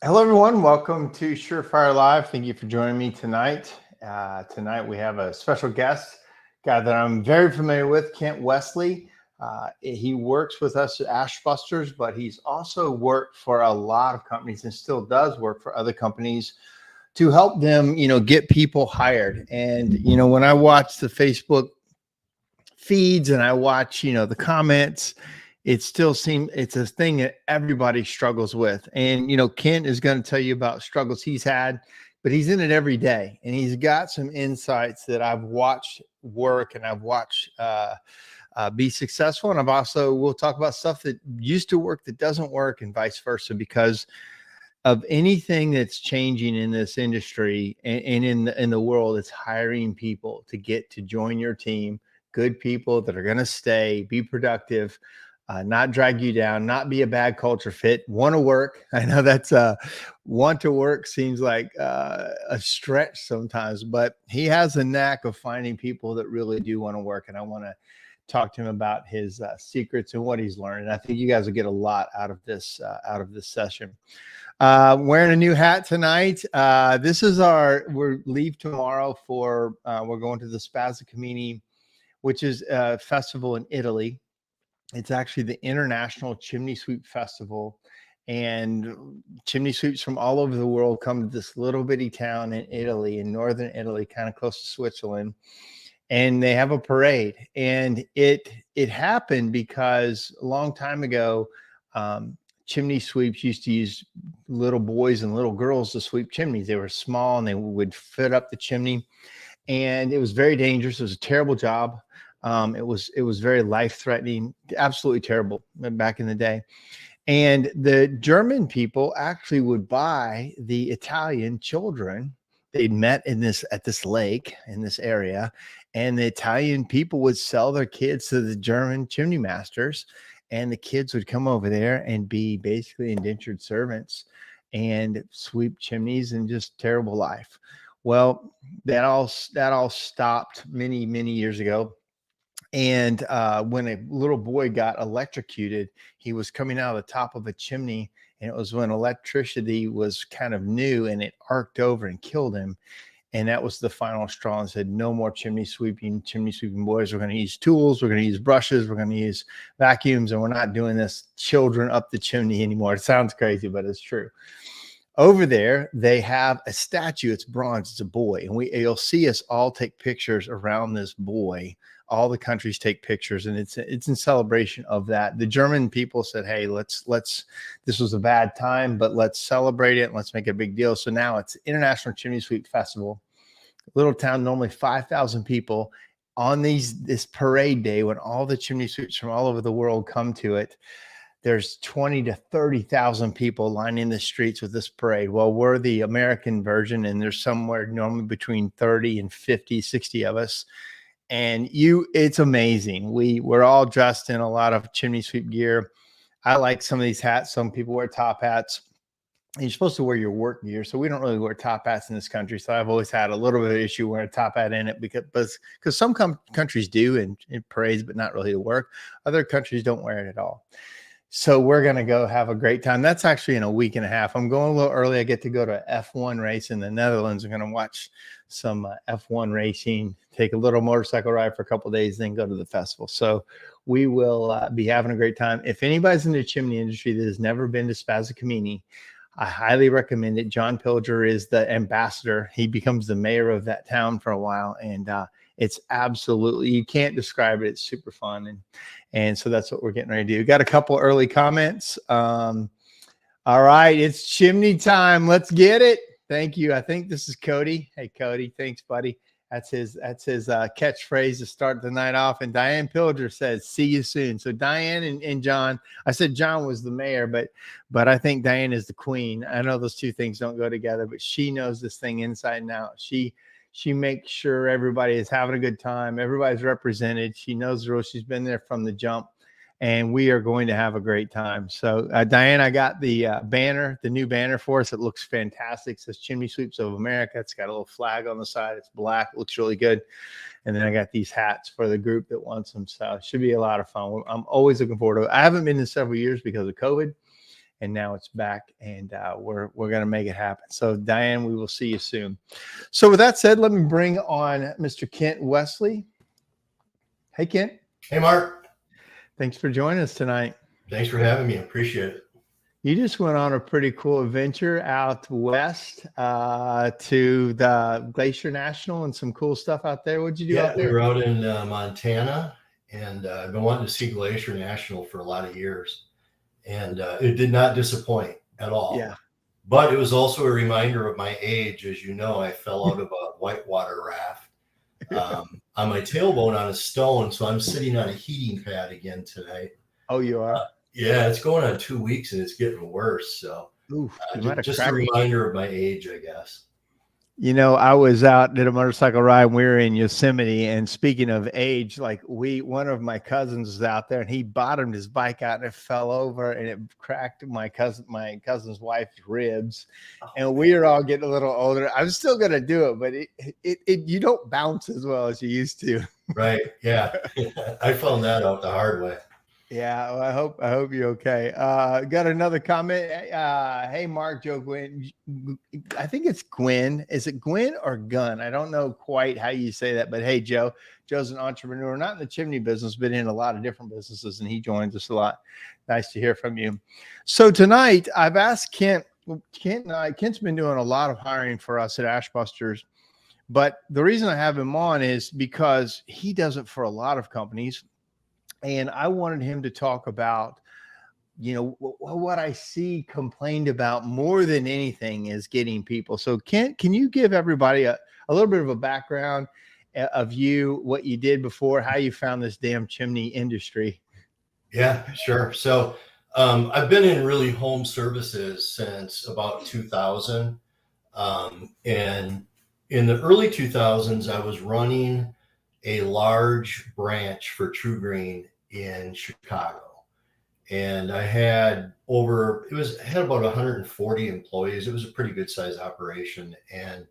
Hello, everyone. Welcome to SureFire Live. Thank you for joining me tonight. Tonight we have a special guest, guy that I'm very familiar with, Kent Wesley. He works with us at Ashbusters, but he's also worked for a lot of companies and still does work for other companies to help them, get people hired. And, when I watch the Facebook feeds and I watch, the comments, it still seems it's a thing that everybody struggles with. And, Kent is going to tell you about struggles he's had, but he's in it every day. And he's got some insights that I've watched work and I've watched be successful. And we'll talk about stuff that used to work that doesn't work and vice versa, because of anything that's changing in this industry and in the world. It's hiring people to get to join your team, good people that are going to stay, be productive, not drag you down, not be a bad culture fit, want to work. I know that's want to work seems like a stretch sometimes, but he has a knack of finding people that really do want to work. And I want to talk to him about his secrets and what he's learned. And I think you guys will get a lot out of this session. Wearing a new hat tonight. We're leave tomorrow for, we're going to the Spazzacamini, which is a festival in Italy. It's actually the International Chimney Sweep Festival, and chimney sweeps from all over the world come to this little bitty town in Italy, in northern Italy, kind of close to Switzerland. And they have a parade, and it happened because a long time ago, chimney sweeps used to use little boys and little girls to sweep chimneys. They were small and they would fit up the chimney, and it was very dangerous. It was a terrible job. It was very life-threatening, absolutely terrible back in the day. And the German people actually would buy the Italian children. They'd met at this lake in this area, and the Italian people would sell their kids to the German chimney masters, and the kids would come over there and be basically indentured servants and sweep chimneys, and just terrible life. Well, that all stopped many, many years ago. And when a little boy got electrocuted, he was coming out of the top of a chimney, and it was when electricity was kind of new, and it arced over and killed him. And that was the final straw, and said, no more chimney sweeping boys. We're going to use tools. We're going to use brushes. We're going to use vacuums, and we're not doing this children up the chimney anymore. It sounds crazy, but it's true. Over there, they have a statue. It's bronze. It's a boy. And you'll see us all take pictures around this boy. All the countries take pictures, and it's in celebration of that. The German people said, hey, this was a bad time, but let's celebrate it. And let's make a big deal. So now it's International Chimney Sweep Festival. Little town, normally 5,000 people on this parade day, when all the chimney sweeps from all over the world come to it. There's 20 to 30,000 people lining the streets with this parade. Well, we're the American version, and there's somewhere normally between 30 and 50, 60 of us. And it's amazing. We're all dressed in a lot of chimney sweep gear. I like some of these hats. Some people wear top hats. You're supposed to wear your work gear, so we don't really wear top hats in this country. So I've always had a little bit of issue wearing a top hat in it, because some countries do in parades, but not really to work. Other countries don't wear it at all. So we're going to go have a great time. That's actually in a week and a half. I'm going a little early. I get to go to F1 race in the Netherlands. I'm going to watch some F1 racing, take a little motorcycle ride for a couple of days, then go to the festival. So we will be having a great time. If anybody's in the chimney industry that has never been to Spazzacamini, I highly recommend it. John Pilger is the ambassador. He becomes the mayor of that town for a while, and it's absolutely, you can't describe it. It's super fun. And so that's what we're getting ready to do. We got a couple early comments. All right, it's chimney time. Let's get it. Thank you. I think this is Cody. Hey, Cody. Thanks, buddy. That's his catchphrase to start the night off. And Diane Pilger says, see you soon. So Diane and John, I said John was the mayor, but I think Diane is the queen. I know those two things don't go together, but she knows this thing inside and out. She makes sure everybody is having a good time. Everybody's represented. She knows the rules. She's been there from the jump, and we are going to have a great time. So, Diane, I got the banner, the new banner for us. It looks fantastic. It says Chimney Sweeps of America. It's got a little flag on the side. It's black. It looks really good. And then I got these hats for the group that wants them. So it should be a lot of fun. I'm always looking forward to it. I haven't been in several years because of COVID. and now it's back, and we're going to make it happen. So Diane, we will see you soon. So with that said, let me bring on Mr. Kent Wesley. Hey, Kent. Hey, Mark. Thanks for joining us tonight. Thanks for having me. I appreciate it. You just went on a pretty cool adventure out west to the Glacier National and some cool stuff out there. What'd you do out there? We were out in Montana, and I've been wanting to see Glacier National for a lot of years, and it did not disappoint at all. Yeah. But it was also a reminder of my age. As you know, I fell out of a whitewater raft on my tailbone on a stone, so I'm sitting on a heating pad again tonight. Oh, you are? Yeah, it's going on 2 weeks and it's getting worse. So just a reminder of my age, I guess. You know, I was out did a motorcycle ride and we were in Yosemite. And speaking of age, like one of my cousins was out there and he bottomed his bike out and it fell over and it cracked my cousin's wife's ribs. And we were all getting a little older. I'm still gonna do it, but it you don't bounce as well as you used to. Right. Yeah. I found that out the hard way. Yeah, well, I hope you're okay. Got another comment. Hey, Mark, Joe, Gwen. I think it's Gwen. Is it Gwen or Gun? I don't know quite how you say that, but hey, Joe's an entrepreneur, not in the chimney business, but in a lot of different businesses, and he joins us a lot. Nice to hear from you. So tonight, I've asked Kent. Kent's been doing a lot of hiring for us at Ashbusters, but the reason I have him on is because he does it for a lot of companies. And I wanted him to talk about, you know, what I see complained about more than anything is getting people. So Kent, can you give everybody a little bit of a background of you, what you did before, how you found this damn chimney industry? Yeah, sure. So I've been in really home services since about 2000. And in the early 2000s, I was running a large branch for True Green in Chicago, and I had about 140 employees. It was a pretty good size operation. And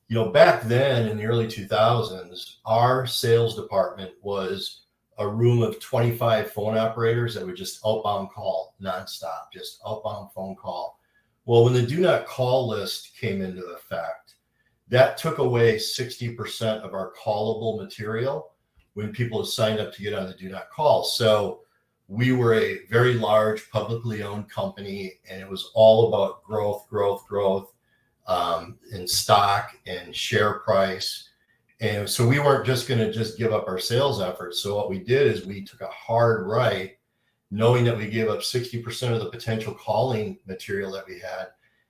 you know, back then in the early 2000s, our sales department was a room of 25 phone operators that would just outbound call nonstop, just outbound phone call. Well, when the do not call list came into effect, that took away 60% of our callable material when people had signed up to get on the do not call. So we were a very large publicly owned company, and it was all about growth in stock and share price. And so we weren't just going to just give up our sales efforts. So what we did is we took a hard right, knowing that we gave up 60% of the potential calling material that we had.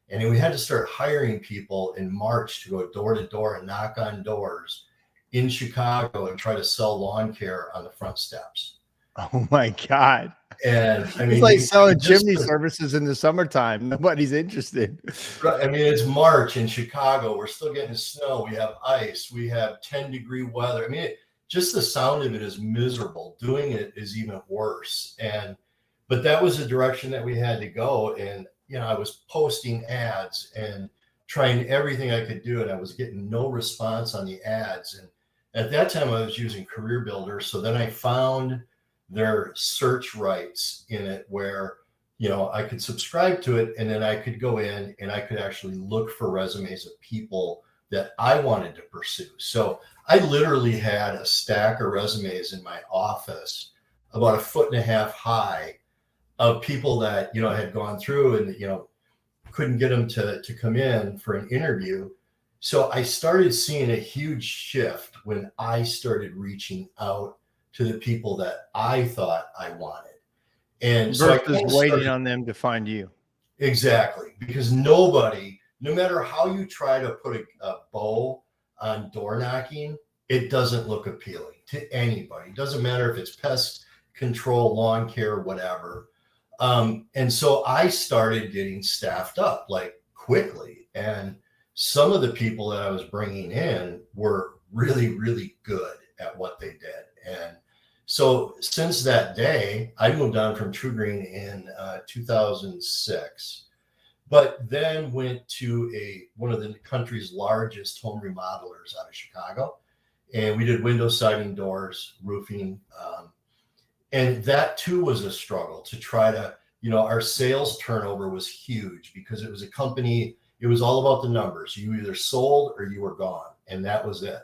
And then we had to start hiring people in March to go door to door and knock on doors in Chicago and try to sell lawn care on the front steps. Oh my God. And I mean, it's like selling chimney services in the summertime. Nobody's interested. I mean, it's March in Chicago. We're still getting snow. We have ice. We have 10-degree weather. I mean, just the sound of it is miserable. Doing it is even worse. But that was the direction that we had to go. And you know, I was posting ads and trying everything I could do, and I was getting no response on the ads. And at that time, I was using Career Builder. So then I found their search rights in it where, you know, I could subscribe to it, and then I could go in and I could actually look for resumes of people that I wanted to pursue. So I literally had a stack of resumes in my office about 1.5 feet high of people that, you know, had gone through and, you know, couldn't get them to come in for an interview. So I started seeing a huge shift when I started reaching out to the people that I thought I wanted. And so versus waiting on them to find you. Exactly. Because nobody, no matter how you try to put a bow on door knocking, it doesn't look appealing to anybody. It doesn't matter if it's pest control, lawn care, whatever. And so I started getting staffed up like quickly. And some of the people that I was bringing in were really, really good at what they did. And so since that day, I moved on from True Green in 2006, but then went to one of the country's largest home remodelers out of Chicago. And we did window siding, doors, roofing. And that too was a struggle to try to, our sales turnover was huge because it was a company. It was all about the numbers. You either sold or you were gone, and that was it.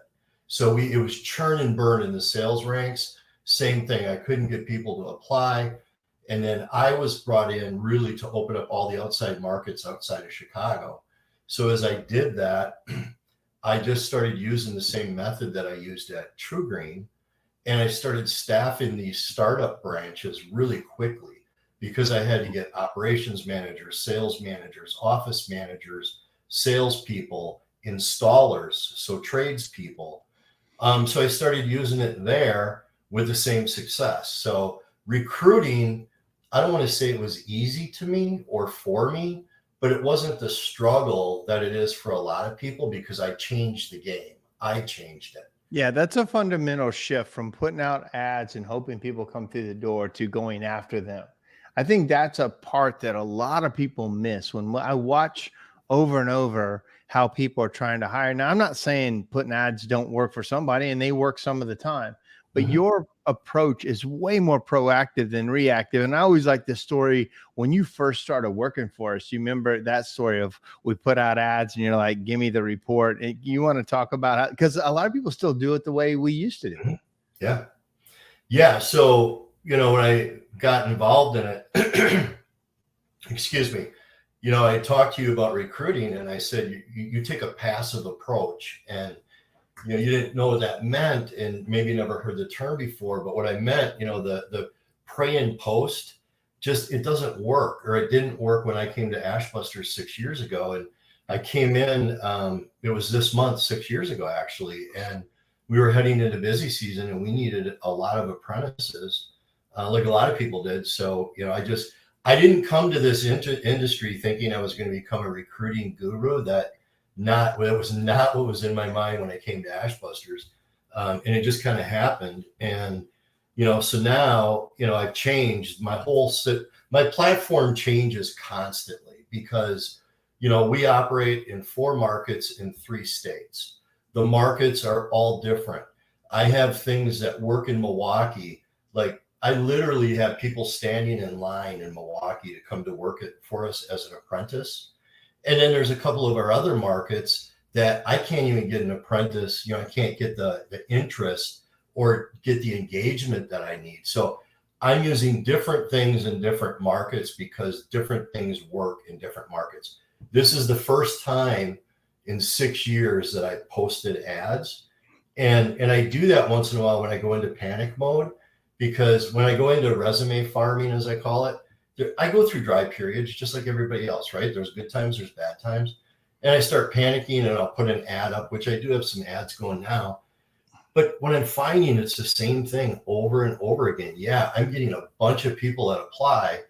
So it was churn and burn in the sales ranks. Same thing. I couldn't get people to apply. And then I was brought in really to open up all the outside markets outside of Chicago. So as I did that, I just started using the same method that I used at True Green. And I started staffing these startup branches really quickly because I had to get operations managers, sales managers, office managers, salespeople, installers, so tradespeople. So I started using it there with the same success. So recruiting, I don't want to say it was easy to me or for me, but it wasn't the struggle that it is for a lot of people because I changed the game. I changed it. Yeah, that's a fundamental shift from putting out ads and hoping people come through the door to going after them. I think that's a part that a lot of people miss when I watch over and over how people are trying to hire. Now, I'm not saying putting ads don't work for somebody, and they work some of the time, but your approach is way more proactive than reactive. And I always like the story when you first started working for us. You remember that story of we put out ads and you're like, give me the report. You want to talk about how, because a lot of people still do it the way we used to do. Yeah. Yeah. So, when I got involved in it, excuse me, I talked to you about recruiting and I said, you take a passive approach, and you didn't know what that meant and maybe never heard the term before. But what I meant, the pray and post, just, it doesn't work, or it didn't work when I came to Ashbusters 6 years ago. And I came in, it was this month, 6 years ago, actually. And we were heading into busy season and we needed a lot of apprentices, like a lot of people did. So, I didn't come to this industry thinking I was going to become a recruiting guru. That was not what was in my mind when I came to Ashbusters. And it just kind of happened. And, so now, I've changed my platform changes constantly because, we operate in 4 markets in 3 states. The markets are all different. I have things that work in Milwaukee. Like I literally have people standing in line in Milwaukee to come to work for us as an apprentice. And then there's a couple of our other markets that I can't even get an apprentice. I can't get the interest or get the engagement that I need. So I'm using different things in different markets because different things work in different markets. This is the first time in 6 years that I posted ads. And I do that once in a while when I go into panic mode, because when I go into resume farming, as I call it, I go through dry periods just like everybody else, right? There's good times, there's bad times. And I start panicking and I'll put an ad up, which I do have some ads going now. But when I'm finding it's the same thing over and over again, yeah, I'm getting a bunch of people that apply.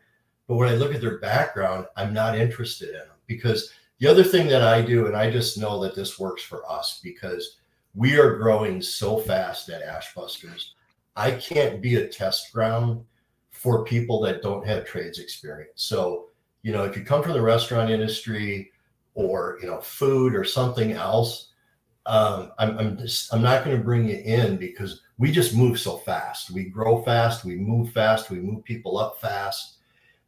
But when I look at their background, I'm not interested in them. Because the other thing that I do, and I just know that this works for us because we are growing so fast at Ashbusters, I can't be a test ground for people that don't have trades experience. So, if you come from the restaurant industry or, food or something else, I'm not going to bring you in because we just move so fast. We grow fast, we move people up fast.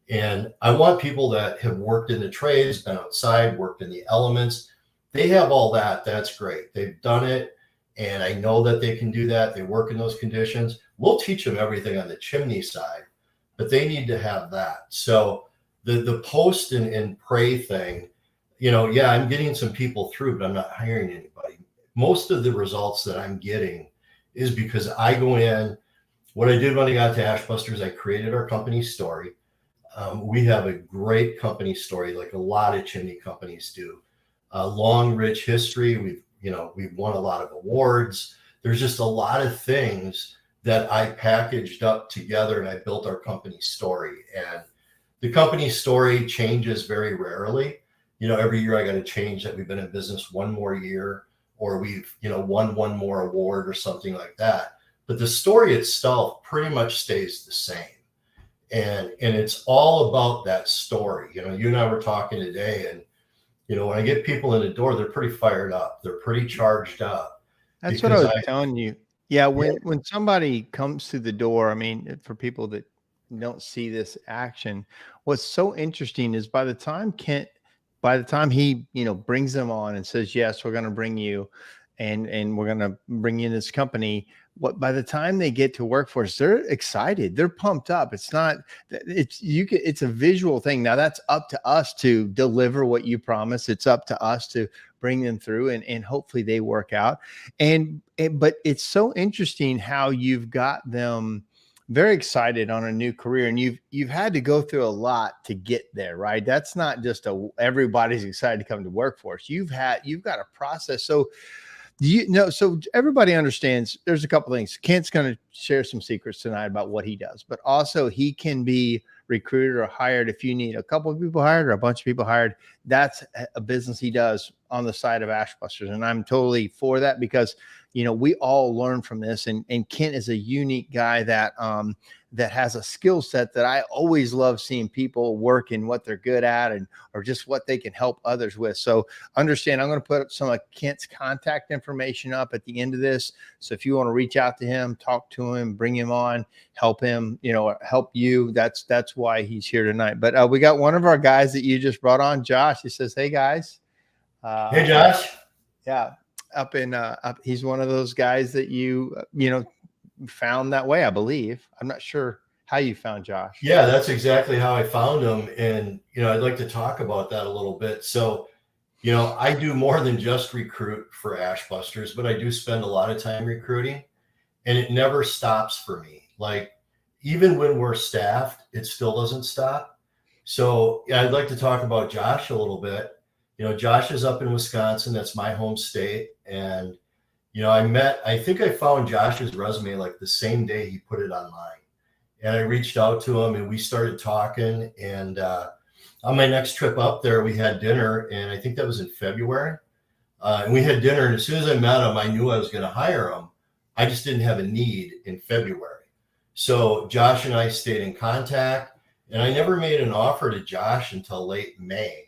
And I want people that have worked in the trades, been outside, worked in the elements. They have all that. That's great. They've done it. And I know that they can do that. They work in those conditions. We'll teach them everything on the chimney side, but they need to have that. So the post and pray thing, yeah, I'm getting some people through, but I'm not hiring anybody. Most of the results that I'm getting is because I go in. What I did when I got to Ashbusters, I created our company story. We have a great company story, like a lot of chimney companies do. Long, rich history. We've won a lot of awards. There's just a lot of things that I packaged up together, and I built our company story. And the company story changes very rarely. Every year I got to change that we've been in business one more year, or we've, won one more award or something like that. But the story itself pretty much stays the same. And it's all about that story. You and I were talking today, and when I get people in the door, they're pretty fired up. They're pretty charged up. That's what I was telling you. Yeah, when somebody comes through the door, I mean, for people that don't see this action. What's so interesting is by the time he, brings them on and says, yes, we're going to bring you and we're going to bring you in this company. By the time they get to work for us, they're excited. They're pumped up. It's a visual thing. Now that's up to us to deliver what you promise. It's up to us to bring them through and hopefully they work out. But it's so interesting how you've got them very excited on a new career, and you've had to go through a lot to get there, right? That's not just everybody's excited to come to work for us. You've got a process. So so everybody understands there's a couple things. Kent's going to share some secrets tonight about what he does, but also he can be recruited or hired if you need a couple of people hired or a bunch of people hired. That's a business he does on the side of Ashbusters. And I'm totally for that because, we all learn from this. And Kent is a unique guy that has a skill set that I always love seeing people work in what they're good at or just what they can help others with. So understand, I'm going to put some of Kent's contact information up at the end of this. So if you want to reach out to him, talk to him, bring him on, help him, help you. That's why he's here tonight. But we got one of our guys that you just brought on, Josh. He says, hey guys. Hey, Josh. Yeah. He's one of those guys that you found that way, I believe. I'm not sure how you found Josh. Yeah, that's exactly how I found him. And, I'd like to talk about that a little bit. So, I do more than just recruit for Ashbusters, but I do spend a lot of time recruiting, and it never stops for me. Like, even when we're staffed, it still doesn't stop. So I'd like to talk about Josh a little bit. Josh is up in Wisconsin. That's my home state. And, I think I found Josh's resume like the same day he put it online. And I reached out to him and we started talking. And on my next trip up there, we had dinner. And I think that was in February. And we had dinner. And as soon as I met him, I knew I was going to hire him. I just didn't have a need in February. So Josh and I stayed in contact. And I never made an offer to Josh until late May.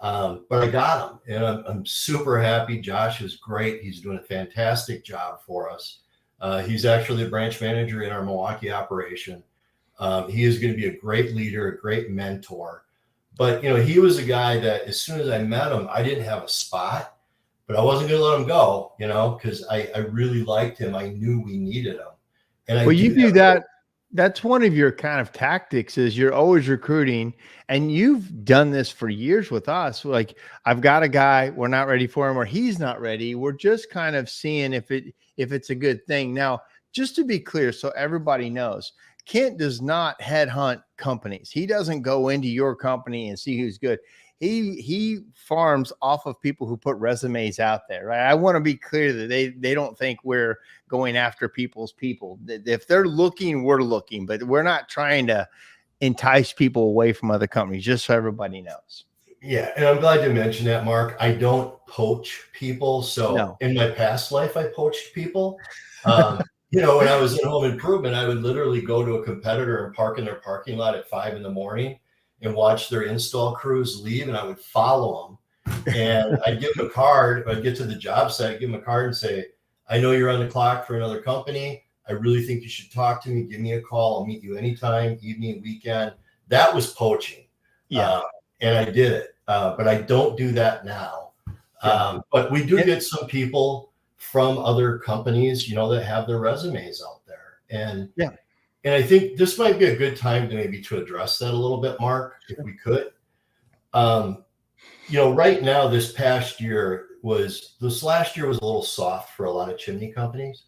But I got him, and I'm super happy. Josh is great. He's doing a fantastic job for us. He's actually the branch manager in our Milwaukee operation. He is going to be a great leader, a great mentor. But, he was a guy that as soon as I met him, I didn't have a spot, but I wasn't going to let him go, because I really liked him. I knew we needed him. And you do that. That's one of your kind of tactics is you're always recruiting, and you've done this for years with us. Like, I've got a guy, we're not ready for him, or he's not ready. We're just kind of seeing if it's a good thing. Now, just to be clear, so everybody knows, Kent does not headhunt companies. He doesn't go into your company and see who's good. He farms off of people who put resumes out there, right? I want to be clear that they don't think we're going after people's people. If they're looking, we're looking, but we're not trying to entice people away from other companies, just so everybody knows. Yeah, and I'm glad you mentioned that, Mark. I don't poach people. So In my past life, I poached people. When I was in home improvement, I would literally go to a competitor and park in their parking lot at 5 a.m. and watch their install crews leave, and I would follow them. And I'd give them a card. If I'd get to the job site, I'd give them a card and say, I know you're on the clock for another company. I really think you should talk to me. Give me a call. I'll meet you anytime, evening, weekend. That was poaching. Yeah. And I did it. But I don't do that now. But we do get some people from other companies, that have their resumes out there. And I think this might be a good time to address that a little bit, Mark, if we could. Right now, this last year was a little soft for a lot of chimney companies.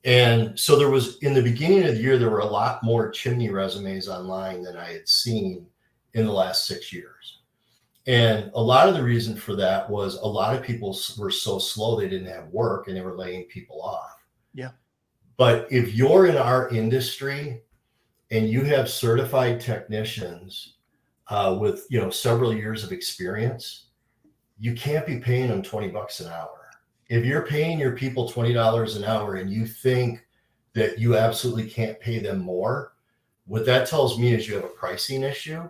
And so in the beginning of the year, there were a lot more chimney resumes online than I had seen in the last 6 years. And a lot of the reason for that was a lot of people were so slow, they didn't have work and they were laying people off. Yeah. But if you're in our industry and you have certified technicians with, several years of experience, you can't be paying them $20 an hour. If you're paying your people $20 an hour and you think that you absolutely can't pay them more, what that tells me is you have a pricing issue.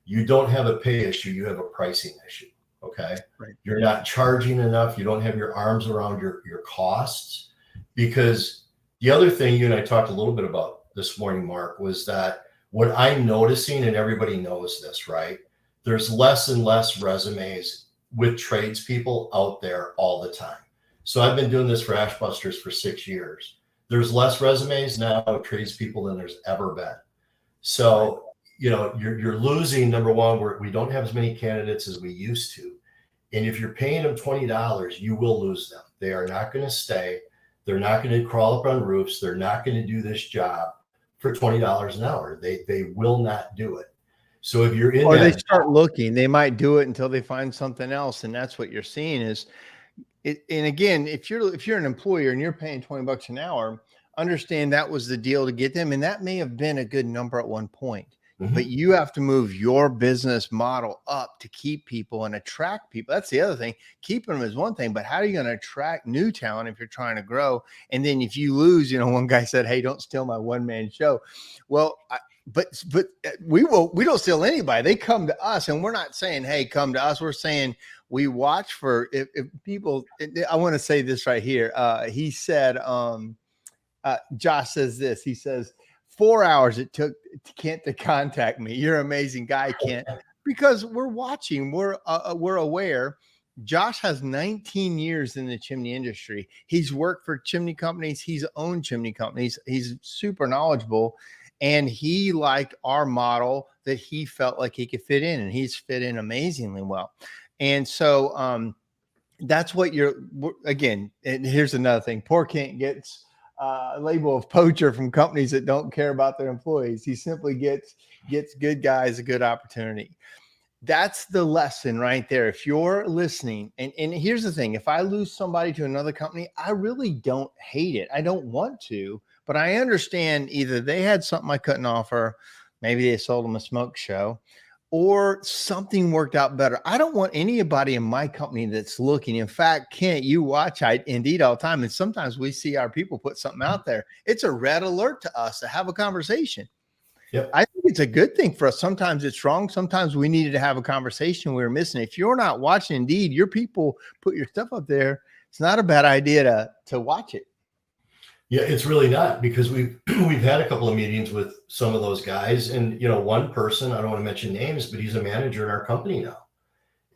You don't have a pay issue. You have a pricing issue. Okay. Right. You're not charging enough. You don't have your arms around your costs. Because the other thing you and I talked a little bit about this morning, Mark, was that what I'm noticing, and everybody knows this, right? There's less and less resumes with tradespeople out there all the time. So I've been doing this for Ashbusters for 6 years. There's less resumes now of tradespeople than there's ever been. So, you're losing, number one, we don't have as many candidates as we used to. And if you're paying them $20, you will lose them. They are not going to stay. They're not going to crawl up on roofs. They're not going to do this job for $20 an hour. They will not do it. So if you're in, or they start looking, they might do it until they find something else. And that's what you're seeing is it. And again, if you're an employer and you're paying $20 an hour, understand that was the deal to get them. And that may have been a good number at one point. But you have to move your business model up to keep people and attract people. That's the other thing. Keeping them is one thing, but how are you going to attract new talent if you're trying to grow? And then if you lose, one guy said, "Hey, don't steal my one-man show." Well, but we don't steal anybody. They come to us, and we're not saying, "Hey, come to us." We're saying we watch for if people. I want to say this right here. He said, Josh says this. He says, 4 hours it took Kent to contact me. You're an amazing guy, Kent, because we're watching, we're aware. Josh has 19 years in the chimney industry. He's worked for chimney companies. He's owned chimney companies. He's super knowledgeable, and he liked our model that he felt like he could fit in, and he's fit in amazingly well. And so that's what again, and here's another thing. Poor Kent gets label of poacher from companies that don't care about their employees. He simply gets good guys a good opportunity. That's the lesson right there. If you're listening, and here's the thing, if I lose somebody to another company, I really don't hate it. I don't want to, but I understand either they had something I couldn't offer, maybe they sold them a smoke show, or something worked out better. I don't want anybody in my company that's looking. In fact, Kent, you watch Indeed all the time, and sometimes we see our people put something out there. It's a red alert to us to have a conversation. Yep. I think it's a good thing for us. Sometimes it's wrong. Sometimes we needed to have a conversation we were missing. If you're not watching Indeed, your people put your stuff up there. It's not a bad idea to watch it. Yeah, it's really not, because we've had a couple of meetings with some of those guys, and one person, I don't want to mention names, but he's a manager in our company now.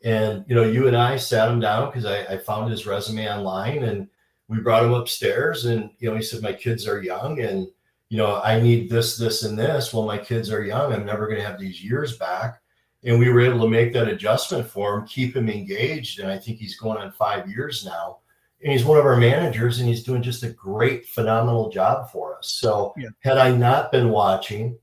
And you and I sat him down because I found his resume online, and we brought him upstairs, and he said, "My kids are young, and I need this, this, and this." Well, my kids are young. I'm never going to have these years back. And we were able to make that adjustment for him, keep him engaged, and I think he's going on 5 years now. And he's one of our managers, and he's doing just a great, phenomenal job for us. So Had I not been watching,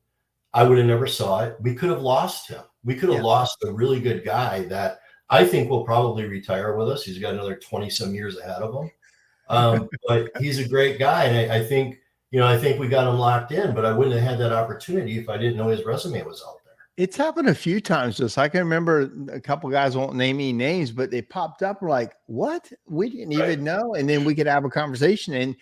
I would have never saw it. We could have lost him. We could have lost a really good guy that I think will probably retire with us. He's got another 20 some years ahead of him. But he's a great guy. And I think we got him locked in, but I wouldn't have had that opportunity if I didn't know his resume was out there. It's happened a few times. Just I can remember a couple of guys won't name any names, but they popped up like, "What? We didn't even know." And then we could have a conversation. And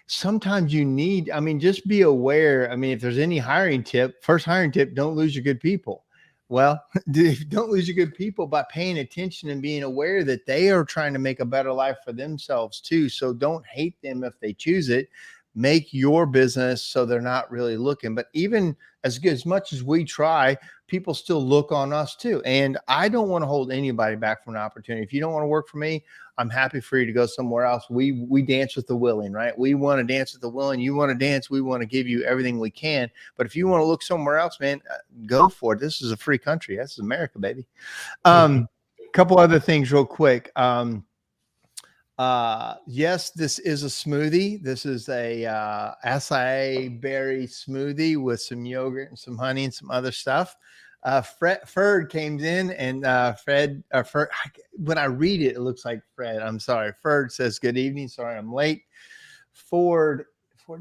sometimes just be aware. If there's any first hiring tip, don't lose your good people. Well, don't lose your good people by paying attention and being aware that they are trying to make a better life for themselves too. So don't hate them if they choose it. Make your business so they're not really looking. But even as much as we try, people still look on us too. And I don't want to hold anybody back from an opportunity. If you don't want to work for me, I'm happy for you to go somewhere else. We dance with the willing, right? We want to dance with the willing. You want to dance. We want to give you everything we can. But if you want to look somewhere else, man, go for it. This is a free country. This is America, baby. Couple other things real quick. Yes, this is a smoothie. This is a acai berry smoothie with some yogurt and some honey and some other stuff. Ferd came in, and Fred, when I read it, it looks like Fred. I'm sorry. Ferd says, "Good evening. Sorry I'm late." Ford,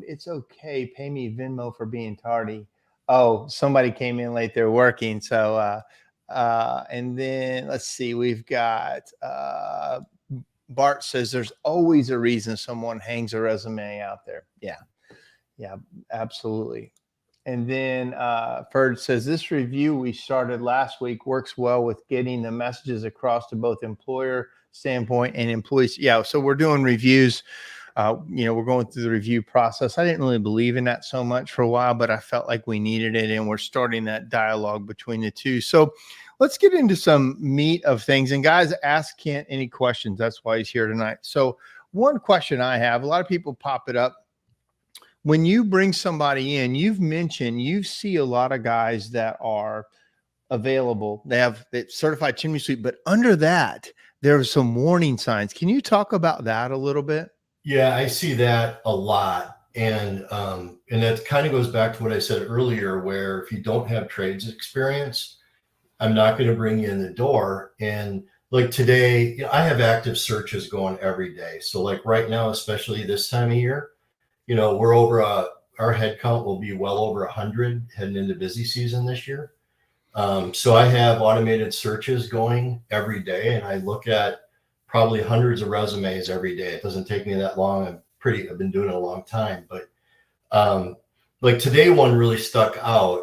it's okay. Pay me Venmo for being tardy. Oh, somebody came in late. They're working. So, and then let's see. We've got Bart says there's always a reason someone hangs a resume out there. Yeah, absolutely. And then Ferd says this review we started last week works well with getting the messages across to both employer standpoint and employees. Yeah, so we're doing reviews we're going through the review process. I didn't really believe in that so much for a while, but I felt like we needed it, and we're starting that dialogue between the two. So let's get into some meat of things. And guys, ask Kent any questions. That's why he's here tonight. So one question I have, a lot of people pop it up. When you bring somebody in, you've mentioned you see a lot of guys that are available. They have the certified chimney sweep, but under that, there are some warning signs. Can you talk about that a little bit? Yeah, I see that a lot. And that kind of goes back to what I said earlier, where if you don't have trades experience, I'm not going to bring you in the door. And like today, I have active searches going every day. So like right now, especially this time of year, we're over our head count will be well over 100 heading into busy season this year. So I have automated searches going every day, and I look at probably hundreds of resumes every day. It doesn't take me that long. I've been doing it a long time, but like today one really stuck out,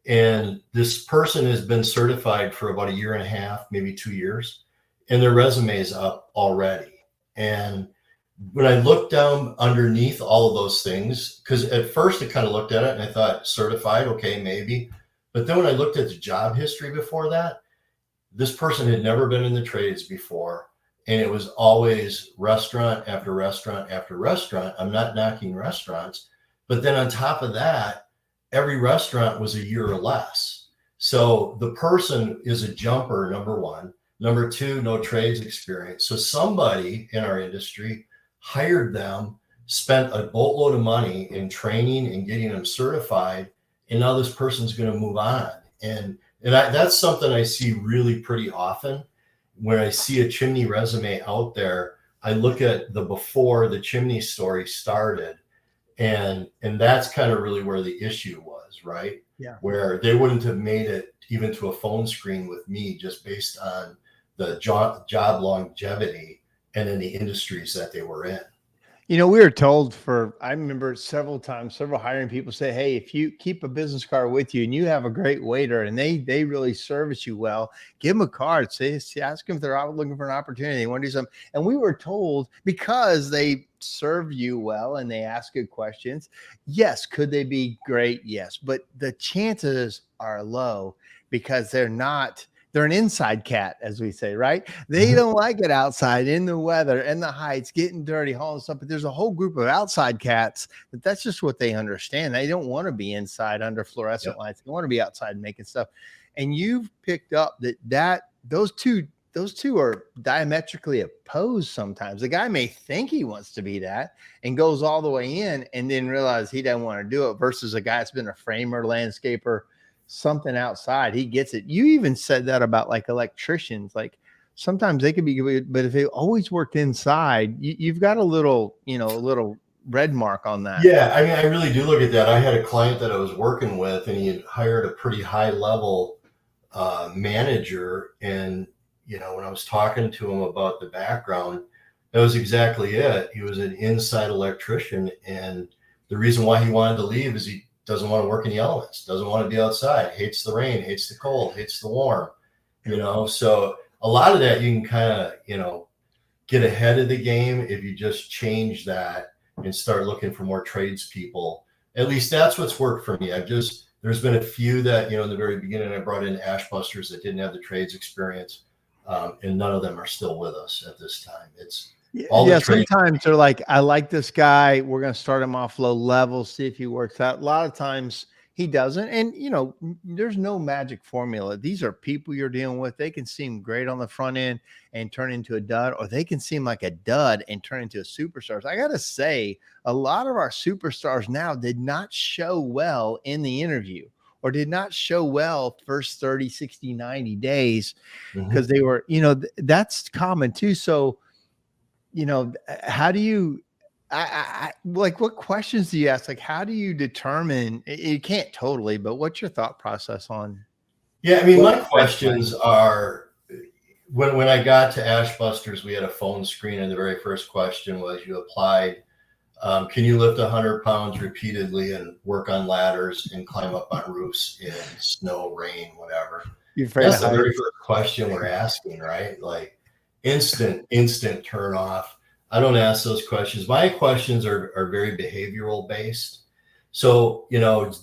and this person has been certified for about 1.5 years, maybe 2 years, and their resume is up already. And when I looked down underneath all of those things, because at first I kind of looked at it and I thought certified, okay, maybe. But then when I looked at the job history before that, this person had never been in the trades before. And it was always restaurant after restaurant after restaurant. I'm not knocking restaurants. But then on top of that, every restaurant was 1 year or less. So the person is a jumper, number one. Number two, no trades experience. So somebody in our industry hired them, spent a boatload of money in training and getting them certified, and now this person's going to move on. And that's something I see really pretty often. When I see a chimney resume out there, I look at the before the chimney story started, and that's kind of really where the issue was, right? Yeah. Where they wouldn't have made it even to a phone screen with me just based on the job longevity and in the industries that they were in. We were told I remember several times, several hiring people say, hey, if you keep a business card with you and you have a great waiter and they really service you well, give them a card. Ask them if they're out looking for an opportunity. They want to do something. And we were told because they serve you well and they ask good questions. Yes. Could they be great? Yes. But the chances are low because they're an inside cat, as we say, right? They don't like it outside in the weather and the heights, getting dirty, hauling stuff. But there's a whole group of outside cats that's just what they understand. They don't want to be inside under fluorescent lights. They want to be outside making stuff. And you've picked up that those two are diametrically opposed sometimes. The guy may think he wants to be that and goes all the way in and then realize he doesn't want to do it versus a guy that's been a framer, landscaper, something outside. He gets it. You even said that about like electricians. Like sometimes they could be good, but if they always worked inside, you've got a little red mark on that. Yeah, I mean, I really do look at that. I had a client that I was working with, and he had hired a pretty high level manager. And when I was talking to him about the background, that was exactly it. He was an inside electrician, and the reason why he wanted to leave is he doesn't want to work in the elements, doesn't want to be outside, hates the rain, hates the cold, hates the warm, So a lot of that you can kind of, get ahead of the game if you just change that and start looking for more tradespeople. At least that's what's worked for me. There's been a few that, in the very beginning, I brought in ash busters that didn't have the trades experience, and none of them are still with us at this time. Sometimes they're like, I like this guy. We're going to start him off low level, see if he works out. A lot of times he doesn't. And, there's no magic formula. These are people you're dealing with. They can seem great on the front end and turn into a dud, or they can seem like a dud and turn into a superstar. So I got to say, a lot of our superstars now did not show well in the interview or did not show well first 30, 60, 90 days because they were, that's common too. So, how do you, like, what questions do you ask? Like, how do you determine, you can't totally, but what's your thought process on? Yeah. I mean, my questions are, when I got to Ash Busters, we had a phone screen, and the very first question was, you applied, can you lift 100 pounds repeatedly and work on ladders and climb up on roofs in snow, rain, whatever? That's the very first question we're asking, right? Like, instant turn off. I don't ask those questions. My questions are very behavioral based. So,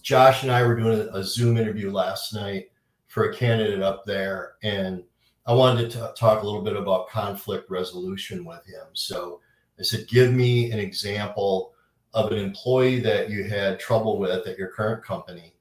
Josh and I were doing a Zoom interview last night for a candidate up there, and I wanted to talk a little bit about conflict resolution with him. So I said, give me an example of an employee that you had trouble with at your current company.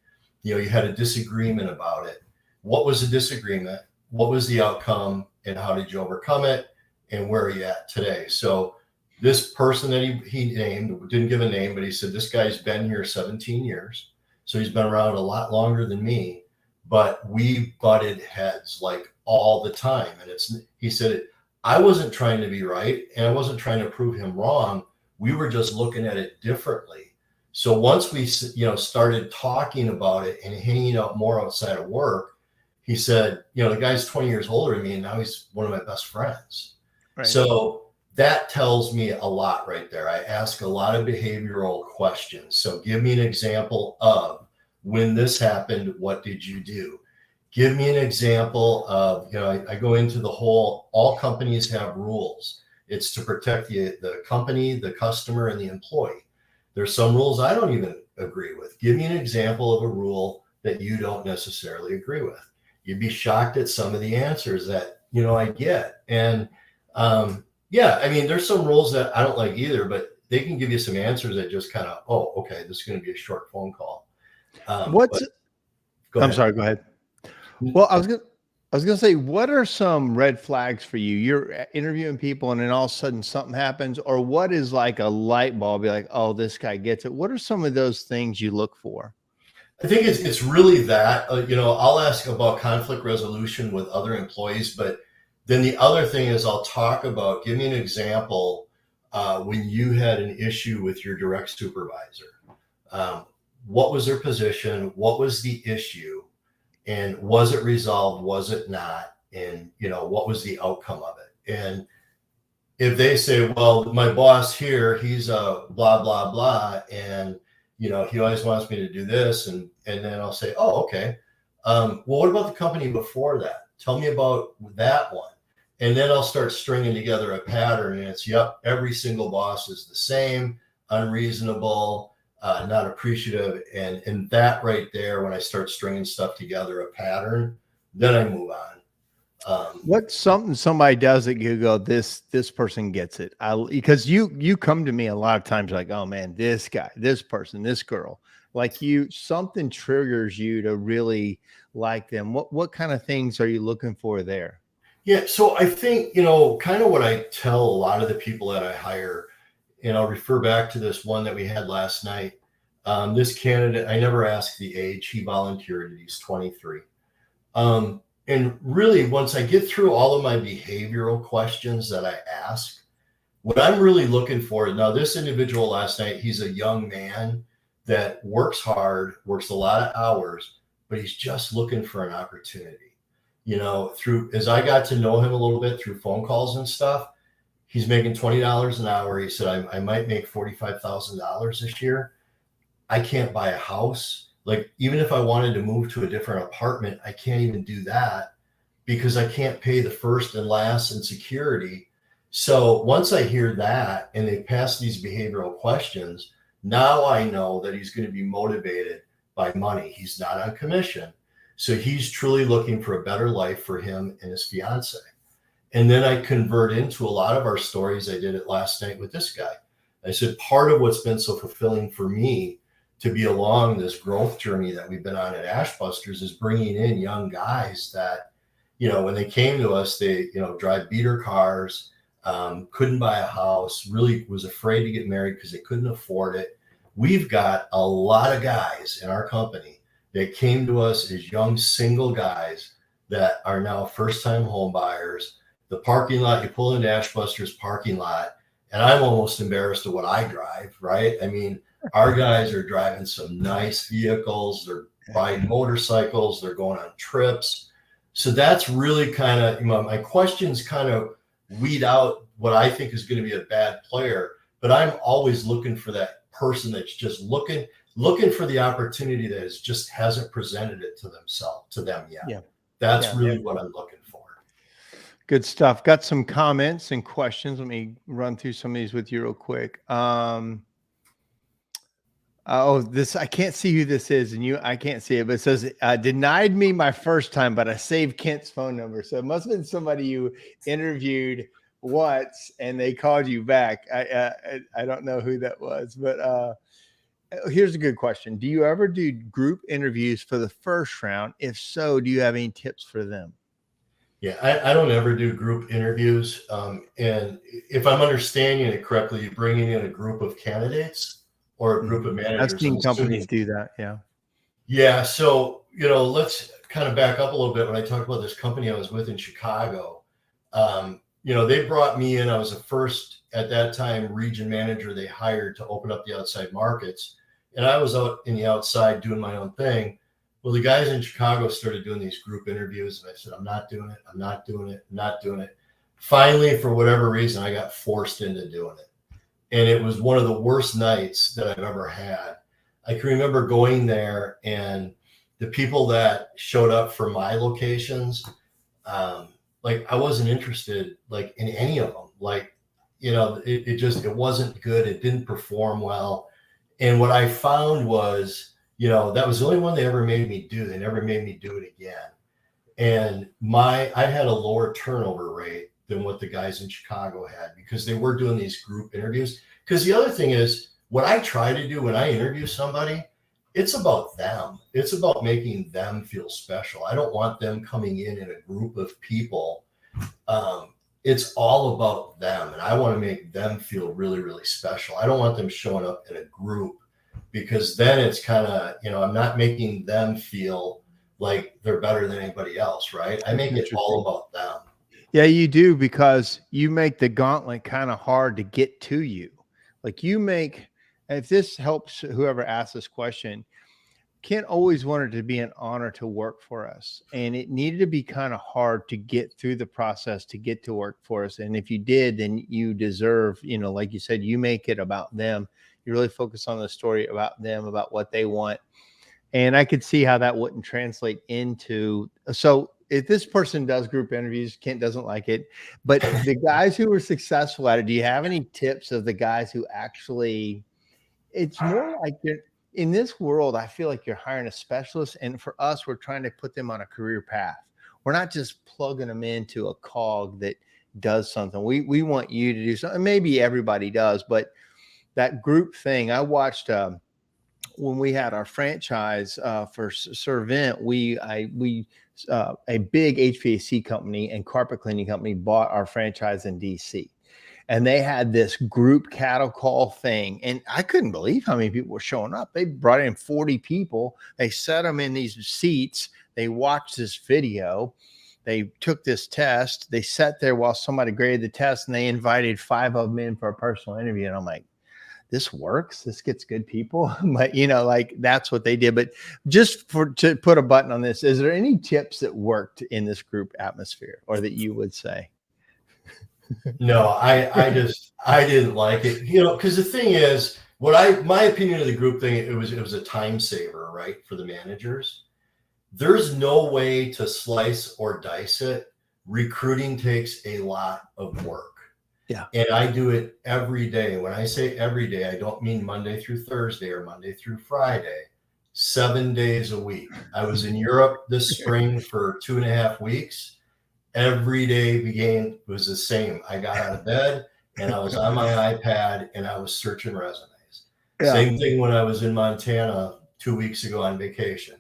You had a disagreement about it. What was the disagreement? What was the outcome? And how did you overcome it? And where are you at today? So this person that he named, didn't give a name, but he said, this guy's been here 17 years. So he's been around a lot longer than me, but we butted heads like all the time. And he said, I wasn't trying to be right, and I wasn't trying to prove him wrong. We were just looking at it differently. So once we, started talking about it and hanging out more outside of work, he said, the guy's 20 years older than me, and now he's one of my best friends. Right. So that tells me a lot right there. I ask a lot of behavioral questions. So give me an example of when this happened, what did you do? Give me an example of, I go into the whole, all companies have rules. It's to protect the company, the customer, and the employee. There's some rules I don't even agree with. Give me an example of a rule that you don't necessarily agree with. You'd be shocked at some of the answers that, I get. And there's some rules that I don't like either, but they can give you some answers that just kind of, oh, okay, this is going to be a short phone call. I'm sorry, go ahead. Well, I was gonna say, what are some red flags for you? You're interviewing people and then all of a sudden something happens, or what is like a light bulb? Be like, oh, this guy gets it. What are some of those things you look for? I think it's really that, I'll ask about conflict resolution with other employees, but then the other thing is I'll talk about, give me an example when you had an issue with your direct supervisor. What was their position? What was the issue? And was it resolved? Was it not? And, what was the outcome of it? And if they say, well, my boss here, he's a blah, blah, blah. And, he always wants me to do this. And then I'll say, oh, okay. Well, what about the company before that? Tell me about that one. And then I'll start stringing together a pattern. And it's, every single boss is the same, unreasonable, not appreciative. And that right there, when I start stringing stuff together, a pattern, then I move on. What's something somebody does that you go, this person gets it? Because you come to me a lot of times like, oh man, this guy, this person, this girl, like something triggers you to really like them. What kind of things are you looking for there? Yeah. So I think, kind of what I tell a lot of the people that I hire, and I'll refer back to this one that we had last night. This candidate, I never asked the age. He volunteered. He's 23. And really, once I get through all of my behavioral questions that I ask, what I'm really looking for, now this individual last night, he's a young man that works hard, works a lot of hours, but he's just looking for an opportunity. As I got to know him a little bit through phone calls and stuff, he's making $20 an hour. He said, I might make $45,000 this year. I can't buy a house. Like, even if I wanted to move to a different apartment, I can't even do that because I can't pay the first and last and security. So once I hear that and they pass these behavioral questions, now I know that he's going to be motivated by money. He's not on commission. So he's truly looking for a better life for him and his fiance. And then I convert into a lot of our stories. I did it last night with this guy. I said, part of what's been so fulfilling for me to be along this growth journey that we've been on at Ashbusters is bringing in young guys that, when they came to us, they, drive beater cars, couldn't buy a house, really was afraid to get married because they couldn't afford it. We've got a lot of guys in our company that came to us as young single guys that are now first-time home buyers. The parking lot, you pull into Ashbusters parking lot, and I'm almost embarrassed of what I drive, right? I mean, our guys are driving some nice vehicles. They're buying motorcycles. They're going on trips. So that's really kind of, my questions kind of weed out what I think is going to be a bad player. But I'm always looking for that person that's just looking for the opportunity that just hasn't presented it to them yet. Yeah. That's really what I'm looking for. Good stuff. Got some comments and questions. Let me run through some of these with you real quick. This I can't see who this is, and I can't see it, but it says denied me my first time, but I saved Kent's phone number. So it must have been somebody you interviewed once, and they called you back. I don't know who that was, but here's a good question: do you ever do group interviews for the first round? If so, do you have any tips for them? Yeah, I don't ever do group interviews. And if I'm understanding it correctly, you're bringing in a group of candidates or a group of I've managers. seen companies do that. Yeah. Yeah. So, let's kind of back up a little bit. When I talked about this company I was with in Chicago, they brought me in. I was the first at that time region manager they hired to open up the outside markets. And I was out in the outside doing my own thing. Well, the guys in Chicago started doing these group interviews, and I said, I'm not doing it. I'm not doing it. I'm not doing it. Finally, for whatever reason, I got forced into doing it. And it was one of the worst nights that I've ever had. I can remember going there, and the people that showed up for my locations, I wasn't interested in any of them. It wasn't good. It didn't perform well. And what I found was, that was the only one they ever made me do. They never made me do it again. And I had a lower turnover rate than what the guys in Chicago had because they were doing these group interviews. Because the other thing is, what I try to do when I interview somebody, it's about them. It's about making them feel special. I don't want them coming in a group of people. It's all about them. And I want to make them feel really, really special. I don't want them showing up in a group, because then it's kind of, I'm not making them feel like they're better than anybody else, right? I make it all about them. Yeah, you do, because you make the gauntlet kind of hard to get to you. If this helps whoever asked this question, Kent always wanted to be an honor to work for us. And it needed to be kind of hard to get through the process to get to work for us. And if you did, then you deserve, like you said, you make it about them. You really focus on the story about them, about what they want. And I could see how that wouldn't translate into. So if this person does group interviews, Kent doesn't like it, but the guys who were successful at it, do you have any tips of the guys who actually, it's more like in this world, I feel like you're hiring a specialist. And for us, we're trying to put them on a career path. We're not just plugging them into a cog that does something. We want you to do something. Maybe everybody does, but that group thing, I watched when we had our franchise for Servent, a big HVAC company and carpet cleaning company bought our franchise in DC. And they had this group cattle call thing. And I couldn't believe how many people were showing up. They brought in 40 people. They set them in these seats. They watched this video. They took this test. They sat there while somebody graded the test, and they invited 5 of them in for a personal interview. And I'm like, this works. This gets good people. But, that's what they did. But just to put a button on this, is there any tips that worked in this group atmosphere, or that you would say? No, I didn't like it, because the thing is, my opinion of the group thing, it was a time saver, right? For the managers. There's no way to slice or dice it. Recruiting takes a lot of work. Yeah. And I do it every day. When I say every day, I don't mean Monday through Thursday or Monday through Friday, 7 days a week. I was in Europe this spring for 2.5 weeks. Every day was the same. I got out of bed and I was on my iPad and I was searching resumes. Yeah. Same thing when I was in Montana 2 weeks ago on vacation.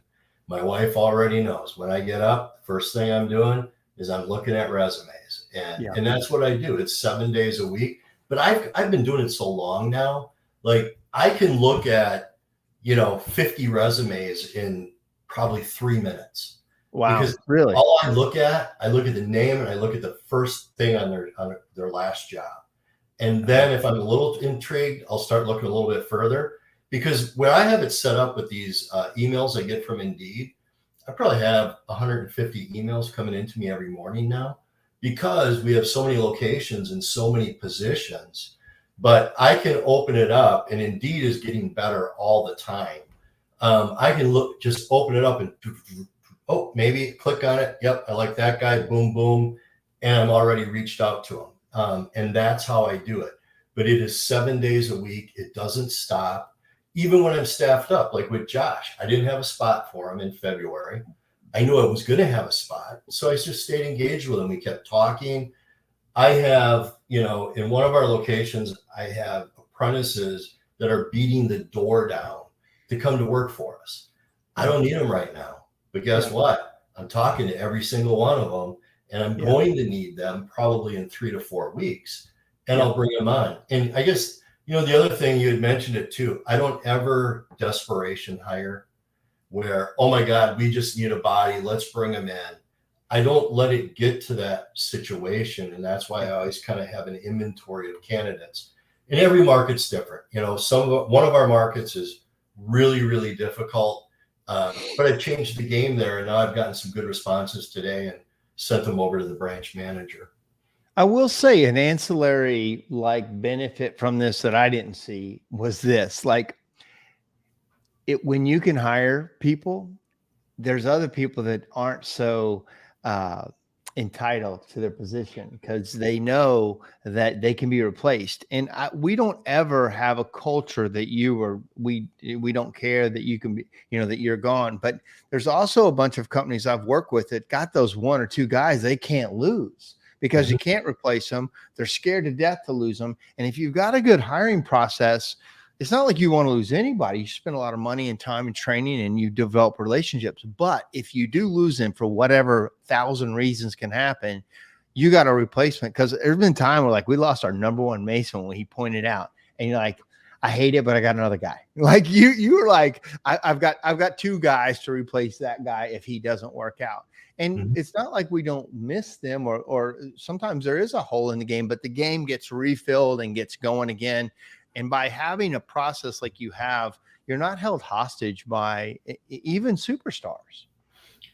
My wife already knows when I get up, first thing I'm doing is I'm looking at resumes. And that's what I do. It's 7 days a week. But I've been doing it so long now. Like, I can look at 50 resumes in probably 3 minutes. Wow. Because really, all I look at the name and I look at the first thing on their last job. And then if I'm a little intrigued, I'll start looking a little bit further. Because where I have it set up with these emails I get from Indeed, I probably have 150 emails coming into me every morning now, because we have so many locations and so many positions. But I can open it up, and Indeed is getting better all the time. I can just open it up and maybe click on it. Yep, I like that guy. Boom, boom. and I'm already reached out to them. And that's how I do it. But it is 7 days a week. It doesn't stop. Even when I'm staffed up, like with Josh, I didn't have a spot for him in February. I knew I was going to have a spot. So I just stayed engaged with him. We kept talking. I have, in one of our locations, I have apprentices that are beating the door down to come to work for us. I don't need them right now, but guess what? I'm talking to every single one of them, and I'm going to need them probably in 3 to 4 weeks, and I'll bring them on. And I guess, the other thing, you had mentioned it too. I don't ever desperation hire where, oh my God, we just need a body. Let's bring them in. I don't let it get to that situation. And that's why I always kind of have an inventory of candidates. And every market's different. One of our markets is really, really difficult. But I've changed the game there, and now I've gotten some good responses today and sent them over to the branch manager. I will say an ancillary benefit from this that I didn't see was this, when you can hire people, there's other people that aren't so entitled to their position because they know that they can be replaced. And we don't ever have a culture that we don't care that you can be, that you're gone. But there's also a bunch of companies I've worked with that got those 1 or 2 guys they can't lose because you can't replace them. They're scared to death to lose them. And if you've got a good hiring process, it's not like you want to lose anybody. You spend a lot of money and time and training and you develop relationships. But if you do lose them for whatever 1,000 reasons can happen, you got a replacement. Because there's been time where we lost our number 1 Mason when he pointed out, and you're like, I hate it, but I got another guy. You were like, I've got 2 guys to replace that guy if he doesn't work out. And it's not like we don't miss them or sometimes there is a hole in the game, but the game gets refilled and gets going again. And by having a process like you have, you're not held hostage by even superstars.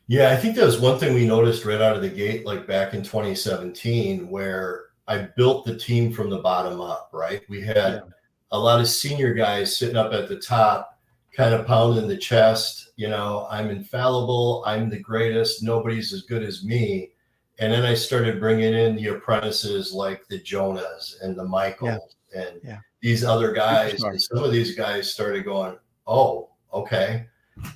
Yeah, I think that was one thing we noticed right out of the gate, back in 2017, where I built the team from the bottom up, right? We had a lot of senior guys sitting up at the top, kind of pounding the chest, I'm infallible, I'm the greatest, nobody's as good as me. And then I started bringing in the apprentices like the Jonas and the Michaels and these other guys. And some of these guys started going, oh, okay.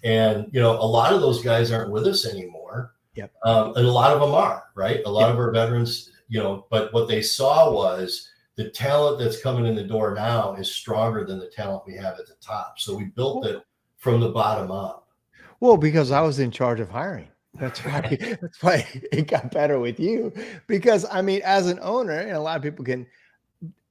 And, a lot of those guys aren't with us anymore. And a lot of them are, right? A lot of our veterans, but what they saw was the talent that's coming in the door now is stronger than the talent we have at the top. So we built it from the bottom up. Well, because I was in charge of hiring. That's why it got better with you. Because as an owner, and a lot of people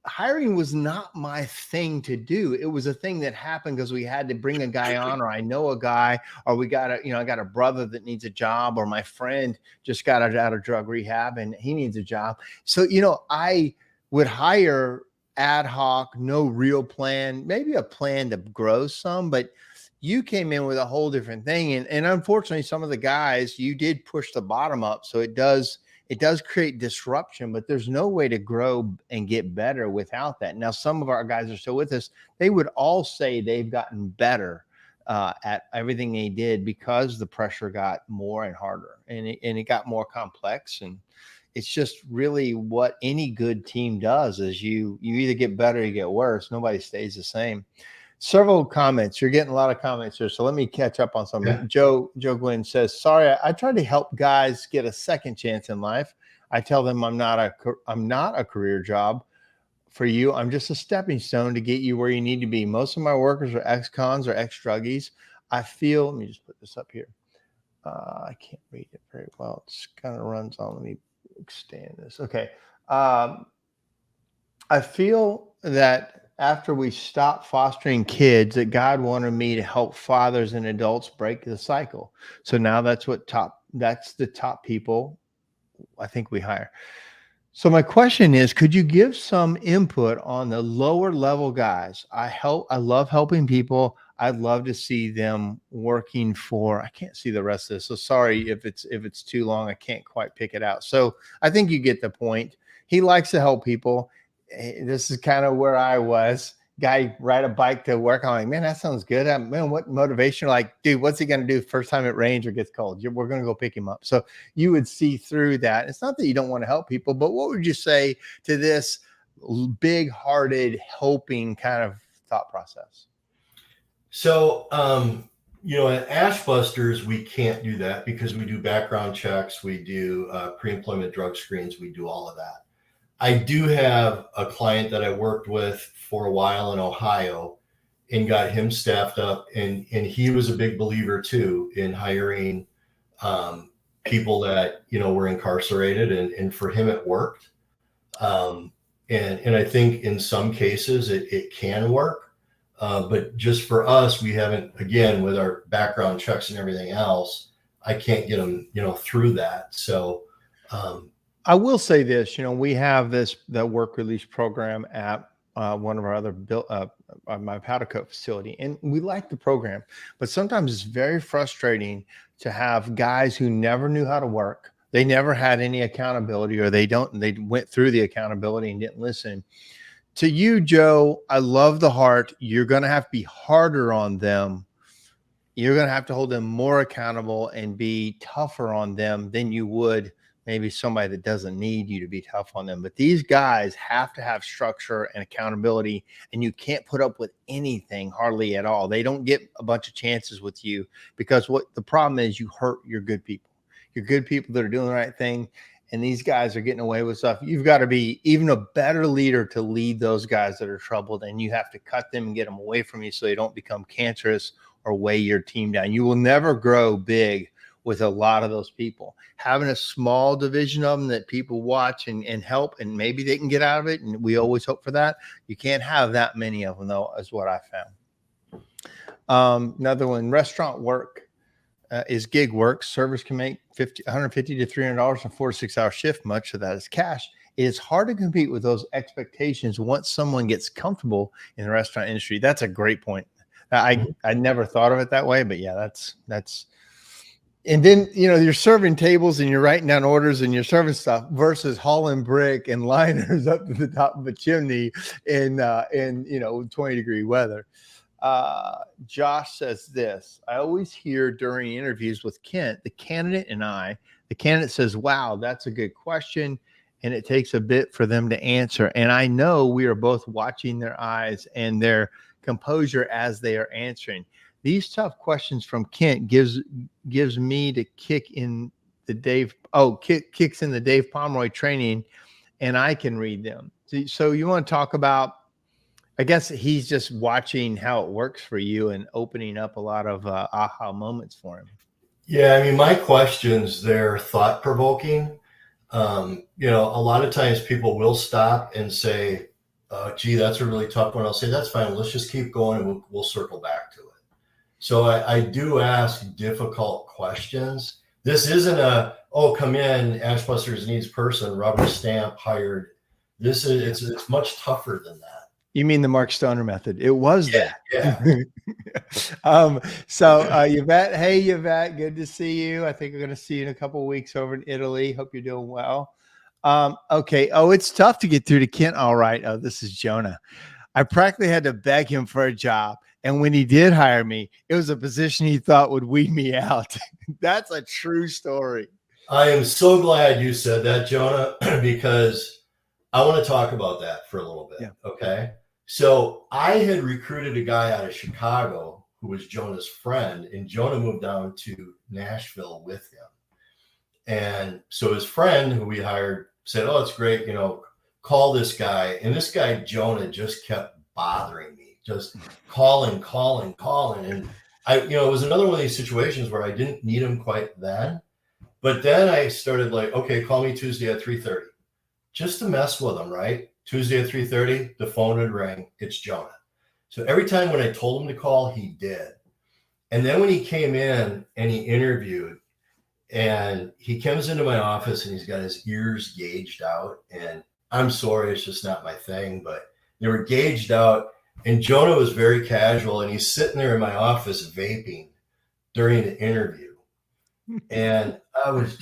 hiring was not my thing to do. It was a thing that happened because we had to bring a guy on, or I know a guy, or I got a brother that needs a job, or my friend just got out of drug rehab and he needs a job. So, I would hire ad hoc, no real plan, maybe a plan to grow some, but you came in with a whole different thing. And unfortunately, some of the guys, you did push the bottom up. So it does create disruption, but there's no way to grow and get better without that. Now, some of our guys are still with us. They would all say they've gotten better at everything they did because the pressure got more and harder and it got more complex. And it's just really what any good team does is you either get better or you get worse. Nobody stays the same. Several comments. You're getting a lot of comments here, so let me catch up on some. Yeah. Joe Glenn says, sorry, I try to help guys get a second chance in life. I tell them I'm not a career job for you. I'm just a stepping stone to get you where you need to be. Most of my workers are ex-cons or ex-druggies. I feel, let me just put this up here. I can't read it very well. It kind of runs on. Let me extend this. Okay. I feel that after we stopped fostering kids, that God wanted me to help fathers and adults break the cycle. So now that's the top people I think we hire. So my question is, could you give some input on the lower level guys? I love helping people. I'd love to see them working I can't see the rest of this. So sorry if it's too long, I can't quite pick it out. So I think you get the point. He likes to help people. This is kind of where I was. guy ride a bike to work. I'm like, man, that sounds good. Man, what motivation? Like, dude, what's he going to do first time it rains or gets cold? We're going to go pick him up. So you would see through that. It's not that you don't want to help people, but what would you say to this big hearted, helping kind of thought process? So, at Ashbusters, we can't do that because we do background checks, we do pre-employment drug screens, we do all of that. I do have a client that I worked with for a while in Ohio and got him staffed up, and he was a big believer too in hiring people that were incarcerated, and for him it worked. And I think in some cases it can work. But just for us, we haven't, again, with our background checks and everything else, I can't get them, through that. So I will say this, we have the work release program at one of our other my powder coat facility, and we like the program, but sometimes it's very frustrating to have guys who never knew how to work. They never had any accountability, or they went through the accountability and didn't listen. To you, Joe, I love the heart. You're going to have to be harder on them. You're going to have to hold them more accountable and be tougher on them than you would maybe somebody that doesn't need you to be tough on them. But these guys have to have structure and accountability, and you can't put up with anything hardly at all. They don't get a bunch of chances with you, because what the problem is, you hurt your good people. Your good people that are doing the right thing. And these guys are getting away with stuff. You've got to be even a better leader to lead those guys that are troubled, and you have to cut them and get them away from you so they don't become cancerous or weigh your team down. You will never grow big with a lot of those people. Having a small division of them that people watch and help, and maybe they can get out of it, and we always hope for that. You can't have that many of them, though, is what I found. Another one, restaurant work. Is gig work. Servers can make $150 to $300 in a 4 to 6 hour shift. Much of that is cash. It is hard to compete with those expectations once someone gets comfortable in the restaurant industry. That's a great point. I never thought of it that way, but yeah, that's. And then you're serving tables and you're writing down orders and you're serving stuff versus hauling brick and liners up to the top of a chimney in 20-degree weather. Josh says this: I always hear during interviews with Kent, the candidate says, wow, that's a good question. And it takes a bit for them to answer. And I know we are both watching their eyes and their composure as they are answering. These tough questions from Kent gives me to kicks in the Dave Pomeroy training, and I can read them. So you want to talk about, I guess he's just watching how it works for you and opening up a lot of aha moments for him. Yeah, I mean, my questions, they're thought-provoking. A lot of times people will stop and say, gee, that's a really tough one. I'll say, that's fine. Let's just keep going and we'll circle back to it. So I do ask difficult questions. This isn't come in, Ashbusters needs person, rubber stamp, hired. It's much tougher than that. You mean the Mark Stoner method? It was that. Yeah. Yvette, hey, Yvette, good to see you. I think we're going to see you in a couple of weeks over in Italy. Hope you're doing well. Okay. Oh, it's tough to get through to Kent. All right. Oh, this is Jonah. I practically had to beg him for a job. And when he did hire me, it was a position he thought would weed me out. That's a true story. I am so glad you said that, Jonah, because I want to talk about that for a little bit. Yeah. Okay. So I had recruited a guy out of Chicago who was Jonah's friend, and Jonah moved down to Nashville with him. And so his friend who we hired said, oh, it's great. Call this guy. And this guy, Jonah, just kept bothering me, just calling. And it was another one of these situations where I didn't need him quite then. But then I started like, okay, call me Tuesday at 3:30, just to mess with him, right? Tuesday at 3:30, the phone would ring. It's Jonah. So every time when I told him to call, he did. And then when he came in and he interviewed, and he comes into my office and he's got his ears gauged out. And I'm sorry, it's just not my thing, but they were gauged out. And Jonah was very casual, and he's sitting there in my office vaping during the interview. And I was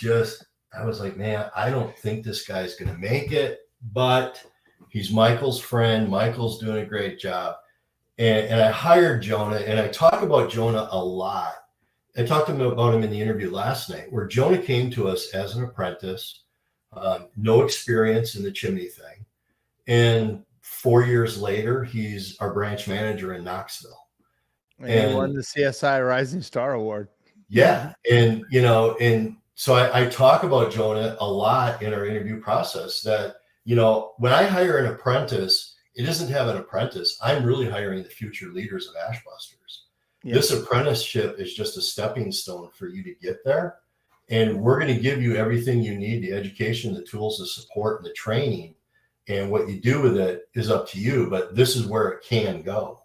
like, man, I don't think this guy's going to make it. But He's Michael's friend. Michael's doing a great job. And I hired Jonah, and I talk about Jonah a lot. I talked to him about him in the interview last night, where Jonah came to us as an apprentice, no experience in the chimney thing. And 4 years later, he's our branch manager in Knoxville. And he won the CSI Rising Star Award. Yeah. And, you know, and so I talk about Jonah a lot in our interview process that, you know, when I hire an apprentice, it doesn't have an apprentice. I'm really hiring the future leaders of Ashbusters. Yeah. This apprenticeship is just a stepping stone for you to get there. And we're going to give you everything you need, the education, the tools, the support, and the training. And what you do with it is up to you, but this is where it can go.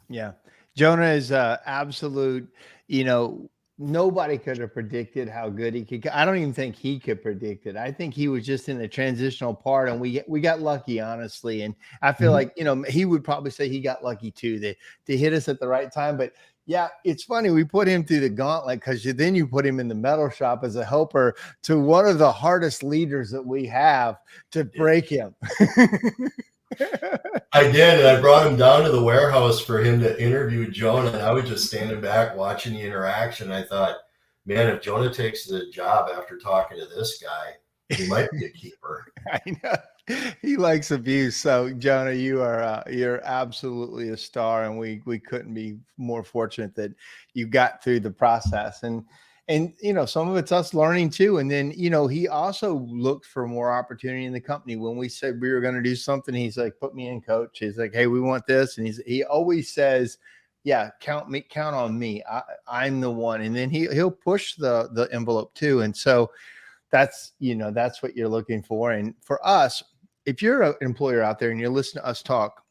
Yeah. Jonah is absolute, you know, nobody could have predicted how good he could. I don't even think he could predict it. I think he was just in a transitional part, and we got lucky, honestly. And I feel like, you know, he would probably say he got lucky too, to hit us at the right time. But yeah, it's funny. We put him through the gauntlet because then you put him in the metal shop as a helper to one of the hardest leaders that we have to break him. I did, and I brought him down to the warehouse for him to interview Jonah, and I was just standing back watching the interaction. I thought, man, if Jonah takes the job after talking to this guy, he might be a keeper. I know. He likes abuse. So Jonah, you are you're absolutely a star, and we couldn't be more fortunate that you got through the process. And, you know, some of it's us learning too. And then, you know, he also looked for more opportunity in the company. When we said we were going to do something, he's like, put me in, coach. He's like, hey, we want this. And he always says, yeah, count on me. I'm the one. And then he'll push the envelope too. And so that's, you know, that's what you're looking for. And for us, if you're an employer out there and you're listening to us talk,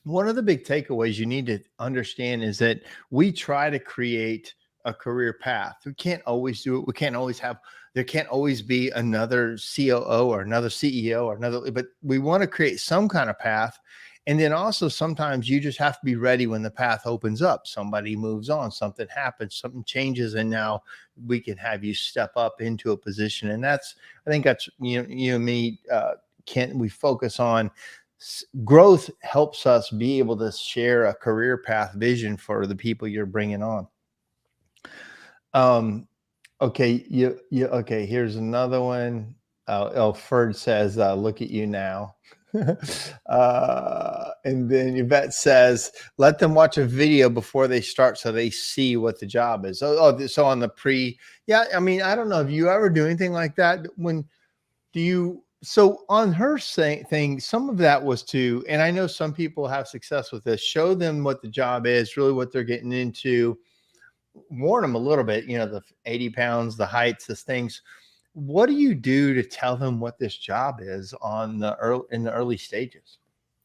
one of the big takeaways you need to understand is that we try to create a career path. We can't always do it. We can't always have, there can't always be another COO or another CEO or another, but we want to create some kind of path. And then also sometimes you just have to be ready when the path opens up. Somebody moves on, something happens, something changes, and now we can have you step up into a position. And that's, I think that's, you and me, Kent, we focus on growth helps us be able to share a career path vision for the people you're bringing on. Okay. Okay. Here's another one. Ferd says, look at you now. And then Yvette says, let them watch a video before they start so they see what the job is. So on the yeah, I mean, I don't know if you ever do anything like that. So on her thing, some of that was and I know some people have success with this, show them what the job is, really what they're getting into, warn them a little bit, you know, the 80 pounds, the heights, the things. What do you do to tell them what this job is in the early stages?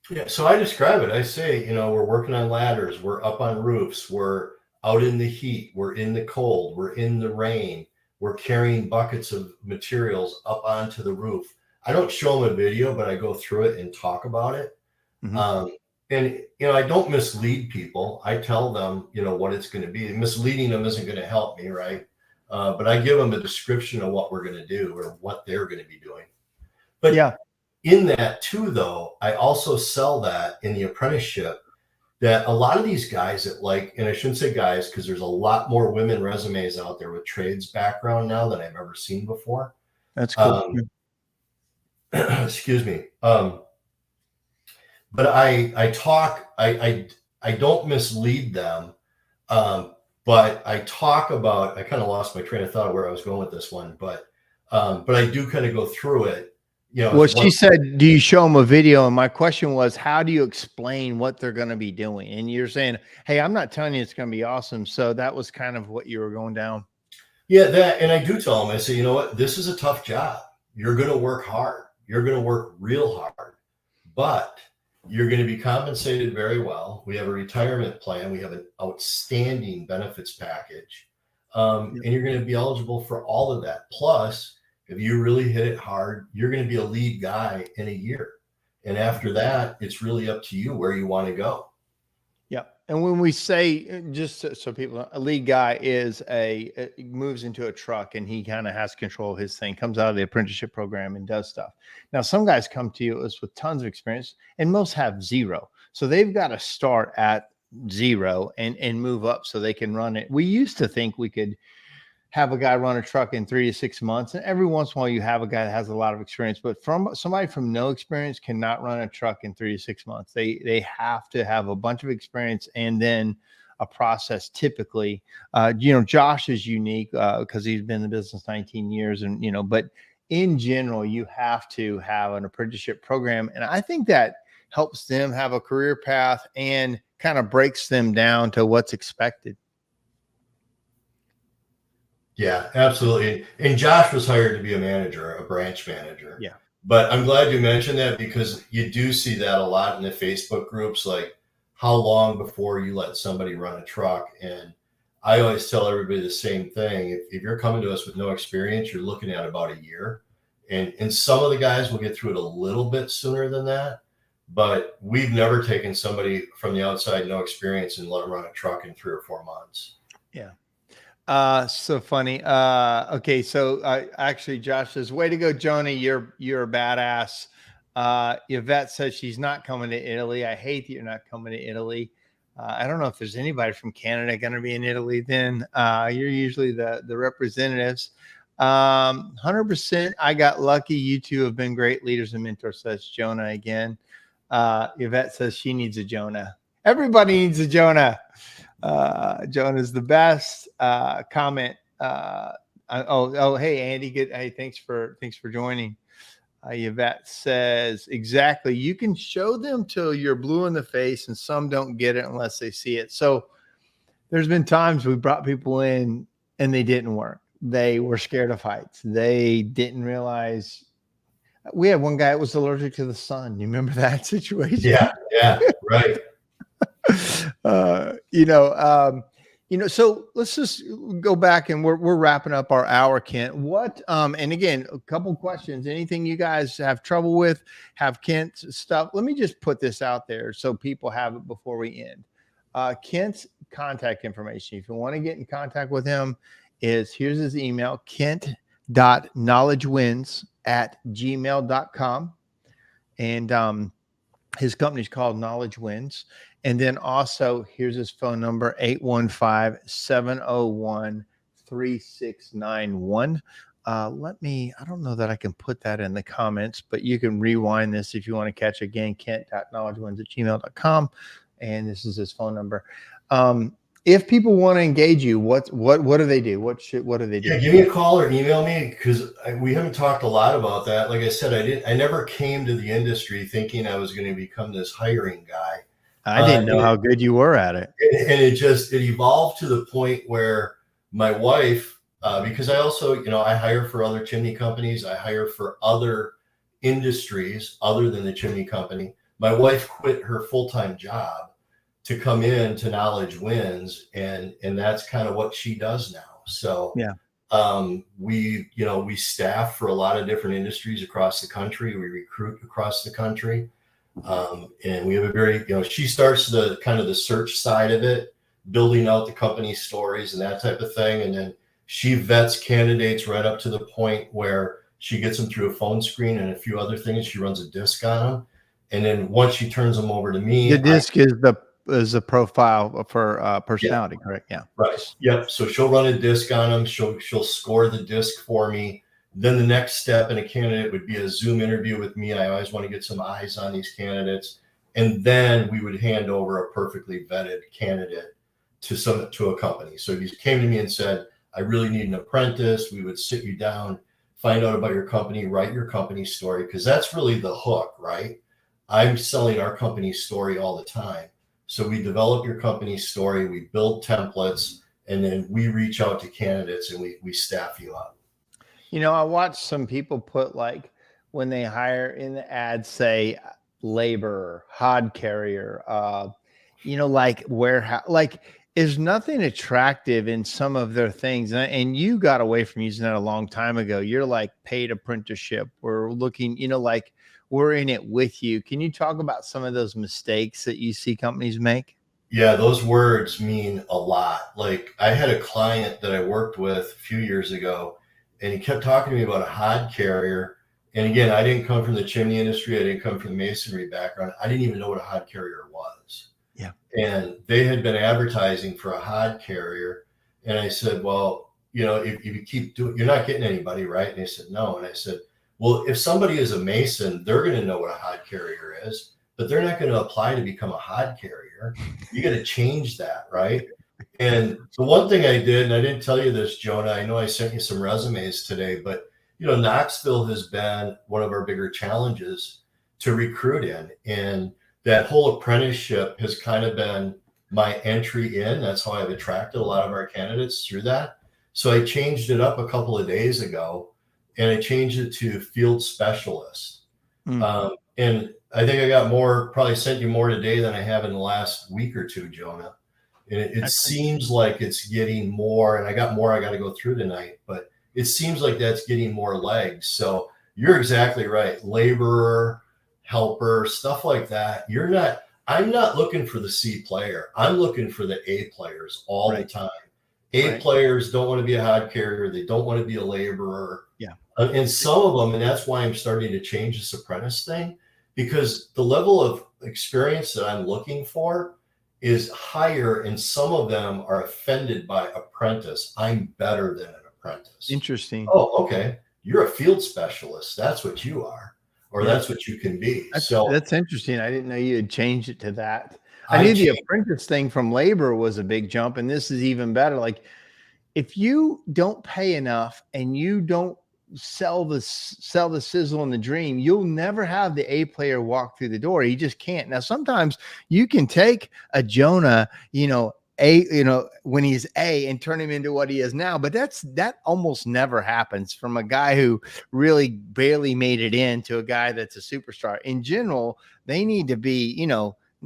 Yeah, so I describe it. I say, you know, we're working on ladders, we're up on roofs, we're out in the heat, we're in the cold, we're in the rain, we're carrying buckets of materials up onto the roof. I don't show them a video, but I go through it and talk about it. Mm-hmm. And, you know, I don't mislead people. I tell them, you know, what it's going to be. Misleading them isn't going to help me, right? But I give them a description of what we're going to do or what they're going to be doing. But yeah, in that too, though, I also sell that in the apprenticeship that a lot of these guys that and I shouldn't say guys, because there's a lot more women resumes out there with trades background now than I've ever seen before. That's cool. Excuse me. But I don't mislead them. But I talk about, I kind of lost my train of thought where I was going with this one, but I do kind of go through it. You know, well, she said, do you show them a video? And my question was, how do you explain what they're going to be doing? And you're saying, hey, I'm not telling you it's going to be awesome. So that was kind of what you were going down. Yeah, and I do tell them, I say, you know what, this is a tough job. You're going to work hard. You're going to work real hard, but you're going to be compensated very well. We have a retirement plan. We have an outstanding benefits package. And you're going to be eligible for all of that. Plus, if you really hit it hard, you're going to be a lead guy in a year. And after that, it's really up to you where you want to go. Yep. And when we say, just so people, a lead guy is moves into a truck and he kind of has control of his thing, comes out of the apprenticeship program and does stuff. Now, some guys come to us with tons of experience and most have zero. So they've got to start at zero and move up so they can run it. We used to think we could have a guy run a truck in 3 to 6 months. And every once in a while you have a guy that has a lot of experience, but from somebody from no experience cannot run a truck in 3 to 6 months. They have to have a bunch of experience and then a process typically. Josh is unique because he's been in the business 19 years and, but in general, you have to have an apprenticeship program. And I think that helps them have a career path and kind of breaks them down to what's expected. Yeah, absolutely. And Josh was hired to be a manager, a branch manager. Yeah. But I'm glad you mentioned that because you do see that a lot in the Facebook groups, like how long before you let somebody run a truck. And I always tell everybody the same thing. If you're coming to us with no experience, you're looking at about a year. And some of the guys will get through it a little bit sooner than that. But we've never taken somebody from the outside, no experience, and let them run a truck in 3 or 4 months. Yeah. So funny. Okay. So actually Josh says, way to go, Jonah. You're a badass. Yvette says she's not coming to Italy. I hate that you're not coming to Italy. I don't know if there's anybody from Canada going to be in Italy then. You're usually the representatives. 100%. I got lucky. You two have been great leaders and mentors, says Jonah again. Yvette says she needs a Jonah. Everybody needs a Jonah. Jonah's the best. Comment. Hey, Andy. Good. Hey, thanks for joining. Yvette says, exactly. You can show them till you're blue in the face, and some don't get it unless they see it. So there's been times we brought people in and they didn't work. They were scared of heights. They didn't realize. We had one guy that was allergic to the sun. You remember that situation? Yeah, right. So let's just go back and we're wrapping up our hour, Kent. What, and again, a couple questions, anything you guys have trouble with, have Kent's stuff. Let me just put this out there so people have it before we end. Kent's contact information. If you want to get in contact with him here's his email, kent.knowledgewins@gmail.com. And, his company's called Knowledge Wins. And then also here's his phone number, 815-701-3691. I don't know that I can put that in the comments, but you can rewind this if you want to catch again, kent.knowledgewins@gmail.com. And this is his phone number. If people want to engage you, what do they do? What do they do? Yeah, give me a call or email me because we haven't talked a lot about that. Like I said, I never came to the industry thinking I was going to become this hiring guy. I didn't know how good you were at it. And it evolved to the point where my wife, because I also, I hire for other chimney companies. I hire for other industries other than the chimney company. My wife quit her full-time job to come in to Knowledge Wins, and that's kind of what she does now. So yeah, we staff for a lot of different industries across the country. We recruit across the country, and we have a very she starts the kind of the search side of it, building out the company stories and that type of thing, and then she vets candidates right up to the point where she gets them through a phone screen and a few other things. She runs a disc on them, and then once she turns them over to me, the disc is a profile for personality, yeah. Correct? Yeah. Right. Yep. So she'll run a disc on them. She'll score the disc for me. Then the next step in a candidate would be a Zoom interview with me. I always want to get some eyes on these candidates. And then we would hand over a perfectly vetted candidate to a company. So if you came to me and said, I really need an apprentice, we would sit you down, find out about your company, write your company story, because that's really the hook, right? I'm selling our company story all the time. So we develop your company story, we build templates, and then we reach out to candidates and we staff you up. I watched some people put, like, when they hire in the ad, say laborer, hod carrier, like warehouse, like there's nothing attractive in some of their things. And you got away from using that a long time ago. You're like paid apprenticeship. We're looking, we're in it with you. Can you talk about some of those mistakes that you see companies make? Yeah, those words mean a lot. Like I had a client that I worked with a few years ago, and he kept talking to me about a hod carrier. And again, I didn't come from the chimney industry. I didn't come from the masonry background. I didn't even know what a hod carrier was. Yeah. And they had been advertising for a hod carrier. And I said, well, if you keep doing, you're not getting anybody, right? And they said, no. And I said, well, if somebody is a mason, they're going to know what a hod carrier is, but they're not going to apply to become a hod carrier. You got to change that, right? And the one thing I did, and I didn't tell you this, Jonah, I know I sent you some resumes today, but Knoxville has been one of our bigger challenges to recruit in. And that whole apprenticeship has kind of been my entry in. That's how I've attracted a lot of our candidates through that. So I changed it up a couple of days ago, and I changed it to field specialist. And I think I got more, probably sent you more today than I have in the last week or two, Jonah. And it seems like it's getting more, and I got more I got to go through tonight, but it seems like that's getting more legs. So you're exactly right. Laborer, helper, stuff like that. I'm not looking for the C player. I'm looking for the A players all the time. A players don't want to be a hod carrier. They don't want to be a laborer. Yeah. And some of them, and that's why I'm starting to change this apprentice thing, because the level of experience that I'm looking for is higher, and some of them are offended by apprentice. I'm better than an apprentice. Interesting. Oh, okay. You're a field specialist. That's what you are, or that's what you can be. That's interesting. I didn't know you had changed it to that. I knew the apprentice thing from labor was a big jump, and this is even better. Like if you don't pay enough and you don't sell the sizzle and the dream, you'll never have the A player walk through the door. He just can't. Now, sometimes you can take a Jonah, when he's A, and turn him into what he is now, but that almost never happens from a guy who really barely made it in to a guy that's a superstar. In general, they need to be,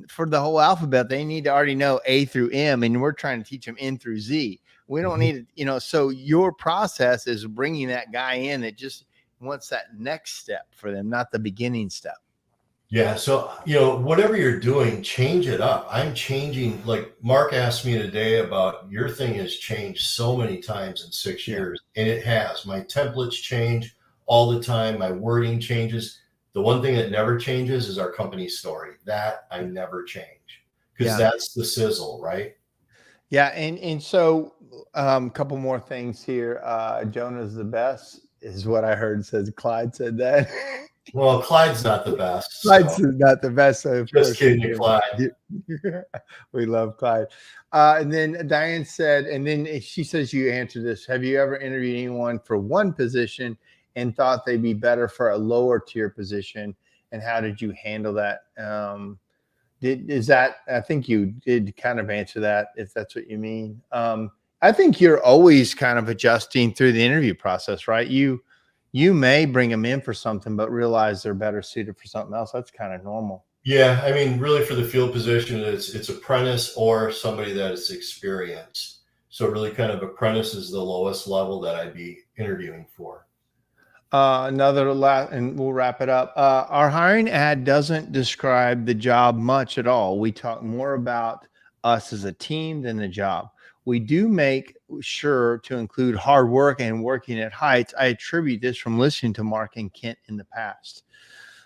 for the whole alphabet, they need to already know A through M, and we're trying to teach them N through Z. We don't need it, so your process is bringing that guy in that just wants that next step for them, not the beginning step. Yeah. So, whatever you're doing, change it up. I'm changing. Like Mark asked me today about your thing has changed so many times in 6 years, and it has. My templates change all the time. My wording changes. The one thing that never changes is our company story. That I never change, because that's the sizzle, right? Yeah. And so a couple more things here. Jonah's the best is what I heard. Says Clyde said that. Well, Clyde's not the best. Clyde's not the best. So of just kidding, Clyde. We love Clyde. And then Diane said, and then she says, you answered this. Have you ever interviewed anyone for one position and thought they'd be better for a lower tier position? And how did you handle that? I think you did kind of answer that, if that's what you mean. I think you're always kind of adjusting through the interview process, right? You may bring them in for something, but realize they're better suited for something else. That's kind of normal. Yeah. I mean, really for the field position, it's apprentice or somebody that is experienced. So really kind of apprentice is the lowest level that I'd be interviewing for. And we'll wrap it up. Our hiring ad doesn't describe the job much at all. We talk more about us as a team than the job. We do make sure to include hard work and working at heights. I attribute this from listening to Mark and Kent in the past.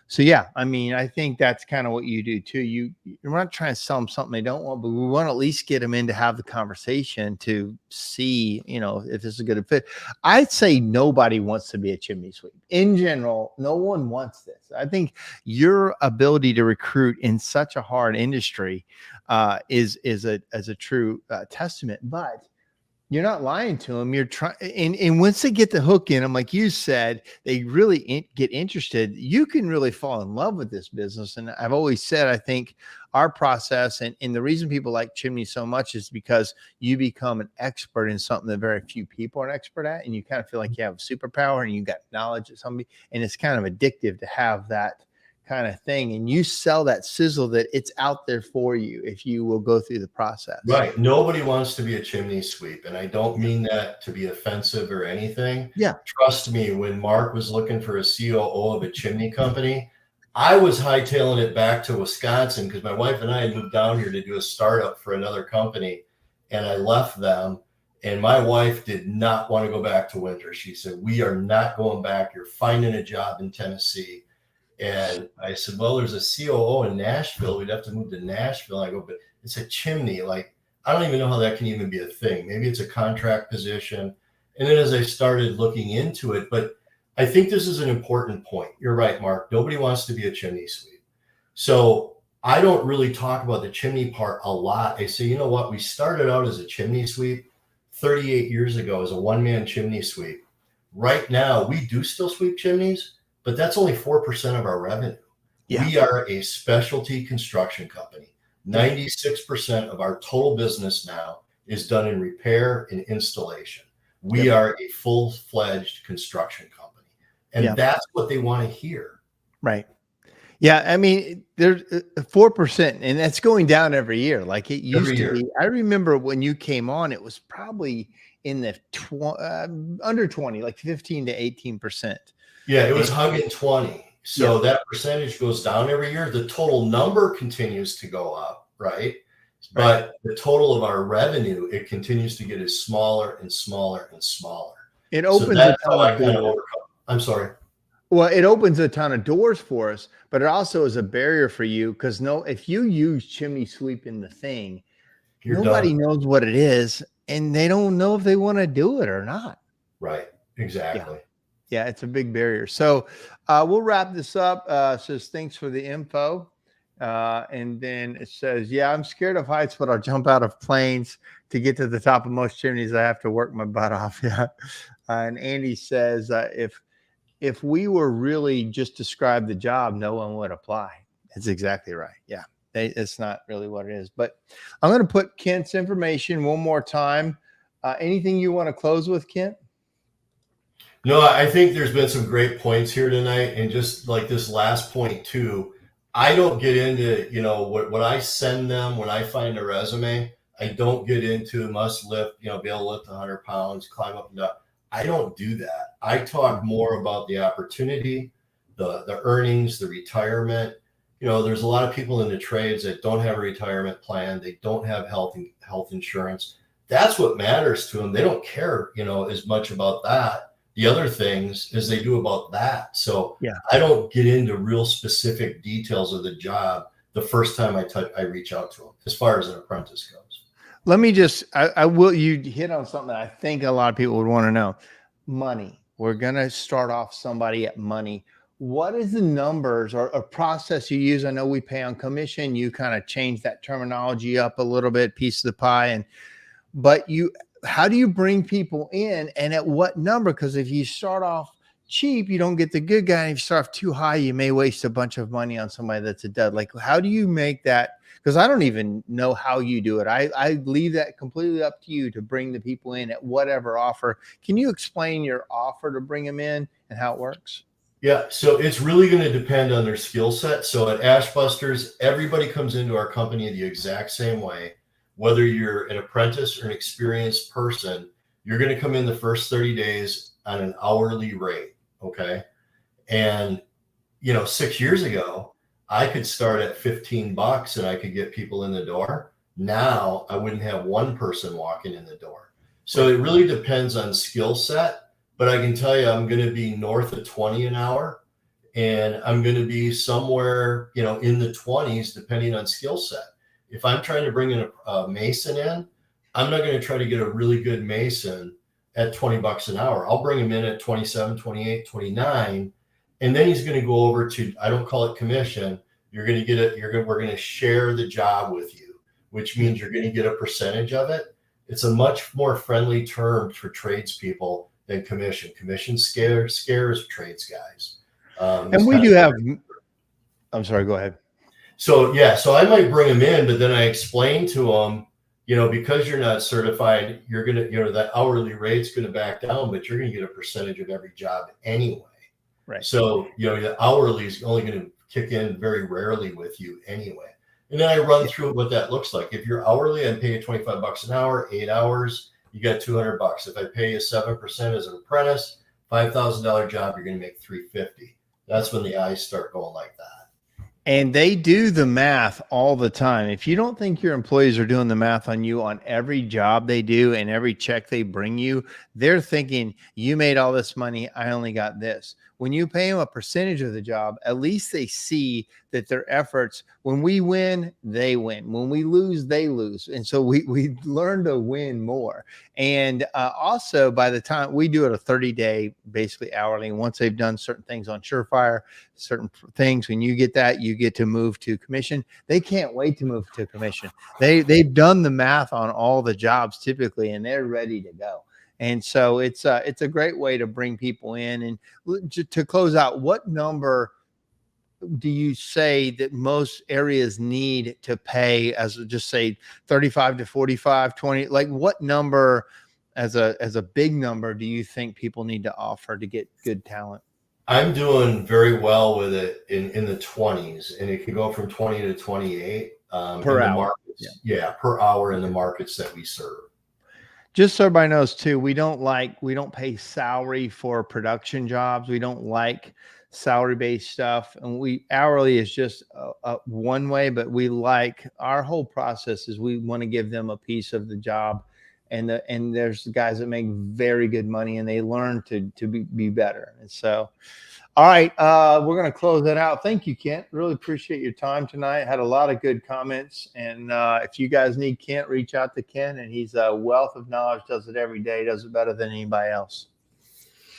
So yeah, I mean, I think that's kind of what you do too. You're not trying to sell them something they don't want, but we want to at least get them in to have the conversation to see, if this is a good fit. I'd say nobody wants to be a chimney sweep. In general, no one wants this. I think your ability to recruit in such a hard industry is a true testament, but you're not lying to them. You're trying, and once they get the hook in them, like you said, they really get interested. You can really fall in love with this business. And I've always said, I think our process and the reason people like chimney so much is because you become an expert in something that very few people are an expert at, and you kind of feel like you have a superpower and you got knowledge of somebody, and it's kind of addictive to have that kind of thing, and you sell that sizzle that it's out there for you if you will go through the process. Right. Nobody wants to be a chimney sweep, and I don't mean that to be offensive or anything. Yeah. Trust me, when Mark was looking for a COO of a chimney company, I was hightailing it back to Wisconsin because my wife and I had moved down here to do a startup for another company, and I left them. And my wife did not want to go back to winter. She said, "We are not going back. You're finding a job in Tennessee." And I said, "Well, there's a COO in Nashville. We'd have to move to Nashville." I go, "But it's a chimney. Like, I don't even know how that can even be a thing. Maybe it's a contract position." And then as I started looking into it, but I think this is an important point. You're right, Mark. Nobody wants to be a chimney sweep. So I don't really talk about the chimney part a lot. I say, you know what? We started out as a chimney sweep 38 years ago as a one-man chimney sweep. Right now, we do still sweep chimneys, but that's only 4% of our revenue. Yeah. We are a specialty construction company. 96% of our total business now is done in repair and installation. We are a full-fledged construction company. And that's what they want to hear. Right. Yeah. I mean, there's 4%, and that's going down every year. Like it used to be. I remember when you came on, it was probably in the under 20, like 15 to 18%. Yeah, it was hugging 20. So that percentage goes down every year. The total number continues to go up, right? But the total of our revenue, it continues to get smaller and smaller and smaller. It opens so that's how I kind of overcome. I'm sorry. Well, it opens a ton of doors for us, but it also is a barrier for you because if you use chimney sweep in the thing, nobody knows what it is, and they don't know if they want to do it or not. Right. Exactly. Yeah, it's a big barrier. So we'll wrap this up. It says, thanks for the info. And then it says, yeah, I'm scared of heights, but I'll jump out of planes to get to the top of most chimneys. I have to work my butt off. Yeah. And Andy says, if we were really just describe the job, no one would apply. That's exactly right. Yeah. It's not really what it is, but I'm going to put Kent's information one more time. Anything you want to close with, Kent? No, I think there's been some great points here tonight. And just like this last point too, I don't get into, what I send them when I find a resume. I don't get into must lift, be able to lift 100 pounds, climb up and down. I don't do that. I talk more about the opportunity, the earnings, the retirement. There's a lot of people in the trades that don't have a retirement plan. They don't have health insurance. That's what matters to them. They don't care, as much about that. The other things as they do about that. So I don't get into real specific details of the job the first time I reach out to them as far as an apprentice goes. Let me you hit on something that I think a lot of people would want to know. Money. We're going to start off somebody at money. What is the numbers or a process you use? I know we pay on commission. You kind of change that terminology up a little bit, piece of the pie. But how do you bring people in and at what number? Because if you start off cheap, you don't get the good guy. And if you start off too high, you may waste a bunch of money on somebody that's a dud. Like, how do you make that? Because I don't even know how you do it. I leave that completely up to you to bring the people in at whatever offer. Can you explain your offer to bring them in and how it works? Yeah, so it's really going to depend on their skill set. So at Ashbusters, everybody comes into our company the exact same way. Whether you're an apprentice or an experienced person, you're going to come in the first 30 days on an hourly rate. Okay. And, 6 years ago, I could start at $15 and I could get people in the door. Now I wouldn't have one person walking in the door. So it really depends on skill set, but I can tell you, I'm going to be north of 20 an hour, and I'm going to be somewhere, in the 20s, depending on skill set. If I'm trying to bring in a mason in, I'm not going to try to get a really good mason at $20 an hour. I'll bring him in at 27, 28, 29. And then he's going to go over to, I don't call it commission. You're going to get it. We're going to share the job with you, which means you're going to get a percentage of it. It's a much more friendly term for tradespeople than commission. Commission scares trades guys. And we do have, I'm sorry, go ahead. So I might bring them in, but then I explain to them, because you're not certified, you're going to, that hourly rate's going to back down, but you're going to get a percentage of every job anyway. Right. So, the hourly is only going to kick in very rarely with you anyway. And then I run through what that looks like. If you're hourly, I pay you $25 an hour, 8 hours, you got $200. If I pay you 7% as an apprentice, $5,000 job, you're going to make $350. That's when the eyes start going like that. And they do the math all the time. If you don't think your employees are doing the math on you on every job they do and every check they bring you, they're thinking, you made all this money, I only got this. When you pay them a percentage of the job, at least they see that their efforts, when we win, they win. When we lose, they lose. And so we learn to win more. And also, by the time we do it a 30-day, basically hourly, and once they've done certain things on SureFire, certain things, when you get that, you get to move to commission. They can't wait to move to commission. They've done the math on all the jobs typically, and they're ready to go. And so it's a great way to bring people in. And to close out, what number do you say that most areas need to pay, as just say 35 to 45, 20? Like what number as a big number do you think people need to offer to get good talent? I'm doing very well with it in the 20s, and it can go from 20 to 28 Per in the hour. markets. Yeah, per hour in the markets that we serve. Just so everybody knows too, we don't pay salary for production jobs. We don't like salary based stuff, and we hourly is just one way. But we like our whole process is we want to give them a piece of the job, and there's guys that make very good money and they learn to be better. And so, all right, we're going to close that out. Thank you, Kent. Really appreciate your time tonight. Had a lot of good comments. And if you guys need Kent, reach out to Kent. And he's a wealth of knowledge, does it every day, does it better than anybody else.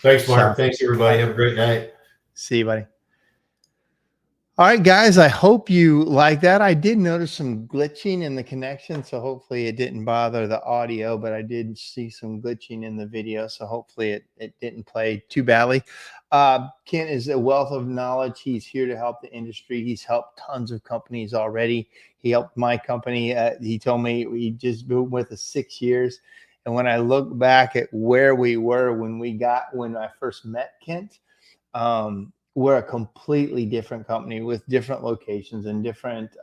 Thanks, Mark. Thanks, everybody. Have a great night. See you, buddy. All right, guys, I hope you like that. I did notice some glitching in the connection, so hopefully it didn't bother the audio, but I did see some glitching in the video, so hopefully it didn't play too badly. Kent is a wealth of knowledge. He's here to help the industry. He's helped tons of companies already. He helped my company. He told me he just been with us 6 years. And when I look back at where we were when I first met Kent, we're a completely different company with different locations and different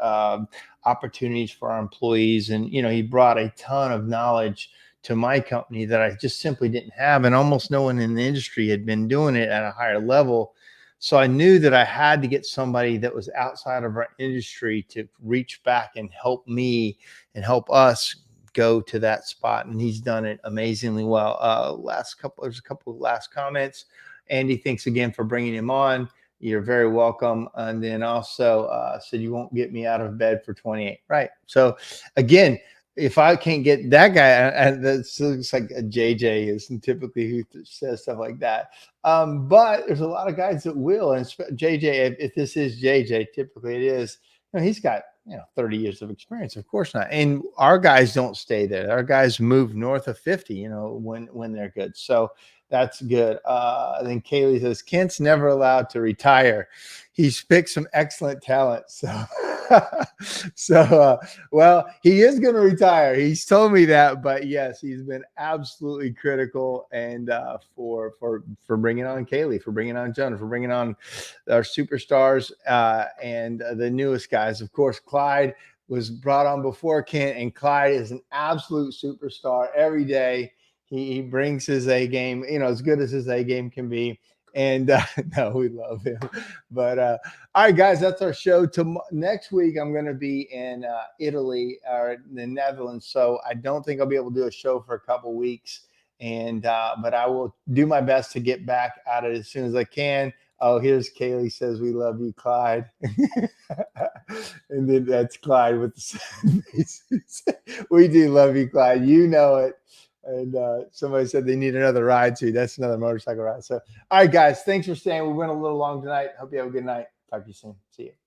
opportunities for our employees. And, he brought a ton of knowledge to my company that I just simply didn't have. And almost no one in the industry had been doing it at a higher level. So I knew that I had to get somebody that was outside of our industry to reach back and help me and help us go to that spot. And he's done it amazingly well. There's a couple of last comments. Andy, thanks again for bringing him on. You're very welcome. And then also said you won't get me out of bed for 28. Right. So again, if I can't get that guy, and that looks like a JJ is typically who says stuff like that. But there's a lot of guys that will. And JJ, if this is JJ, typically it is, he's got 30 years of experience. Of course not. And our guys don't stay there. Our guys move north of 50, when they're good. So that's good. Then Kaylee says, Kent's never allowed to retire. He's picked some excellent talent. Well, he is going to retire. He's told me that, but yes, he's been absolutely critical. And for bringing on Kaylee, for bringing on Jonah, for bringing on our superstars and the newest guys. Of course, Clyde was brought on before Kent, and Clyde is an absolute superstar every day. He brings his A game, as good as his A game can be. And no, we love him. But all right, guys, that's our show. Next week, I'm going to be in Italy or the Netherlands. So I don't think I'll be able to do a show for a couple weeks. And but I will do my best to get back at it as soon as I can. Oh, here's Kaylee says, we love you, Clyde. And then that's Clyde with the sad faces. We do love you, Clyde. You know it. And somebody said they need another ride too. That's another motorcycle ride. So, all right, guys, thanks for staying. We went a little long tonight. Hope you have a good night. Talk to you soon. See you.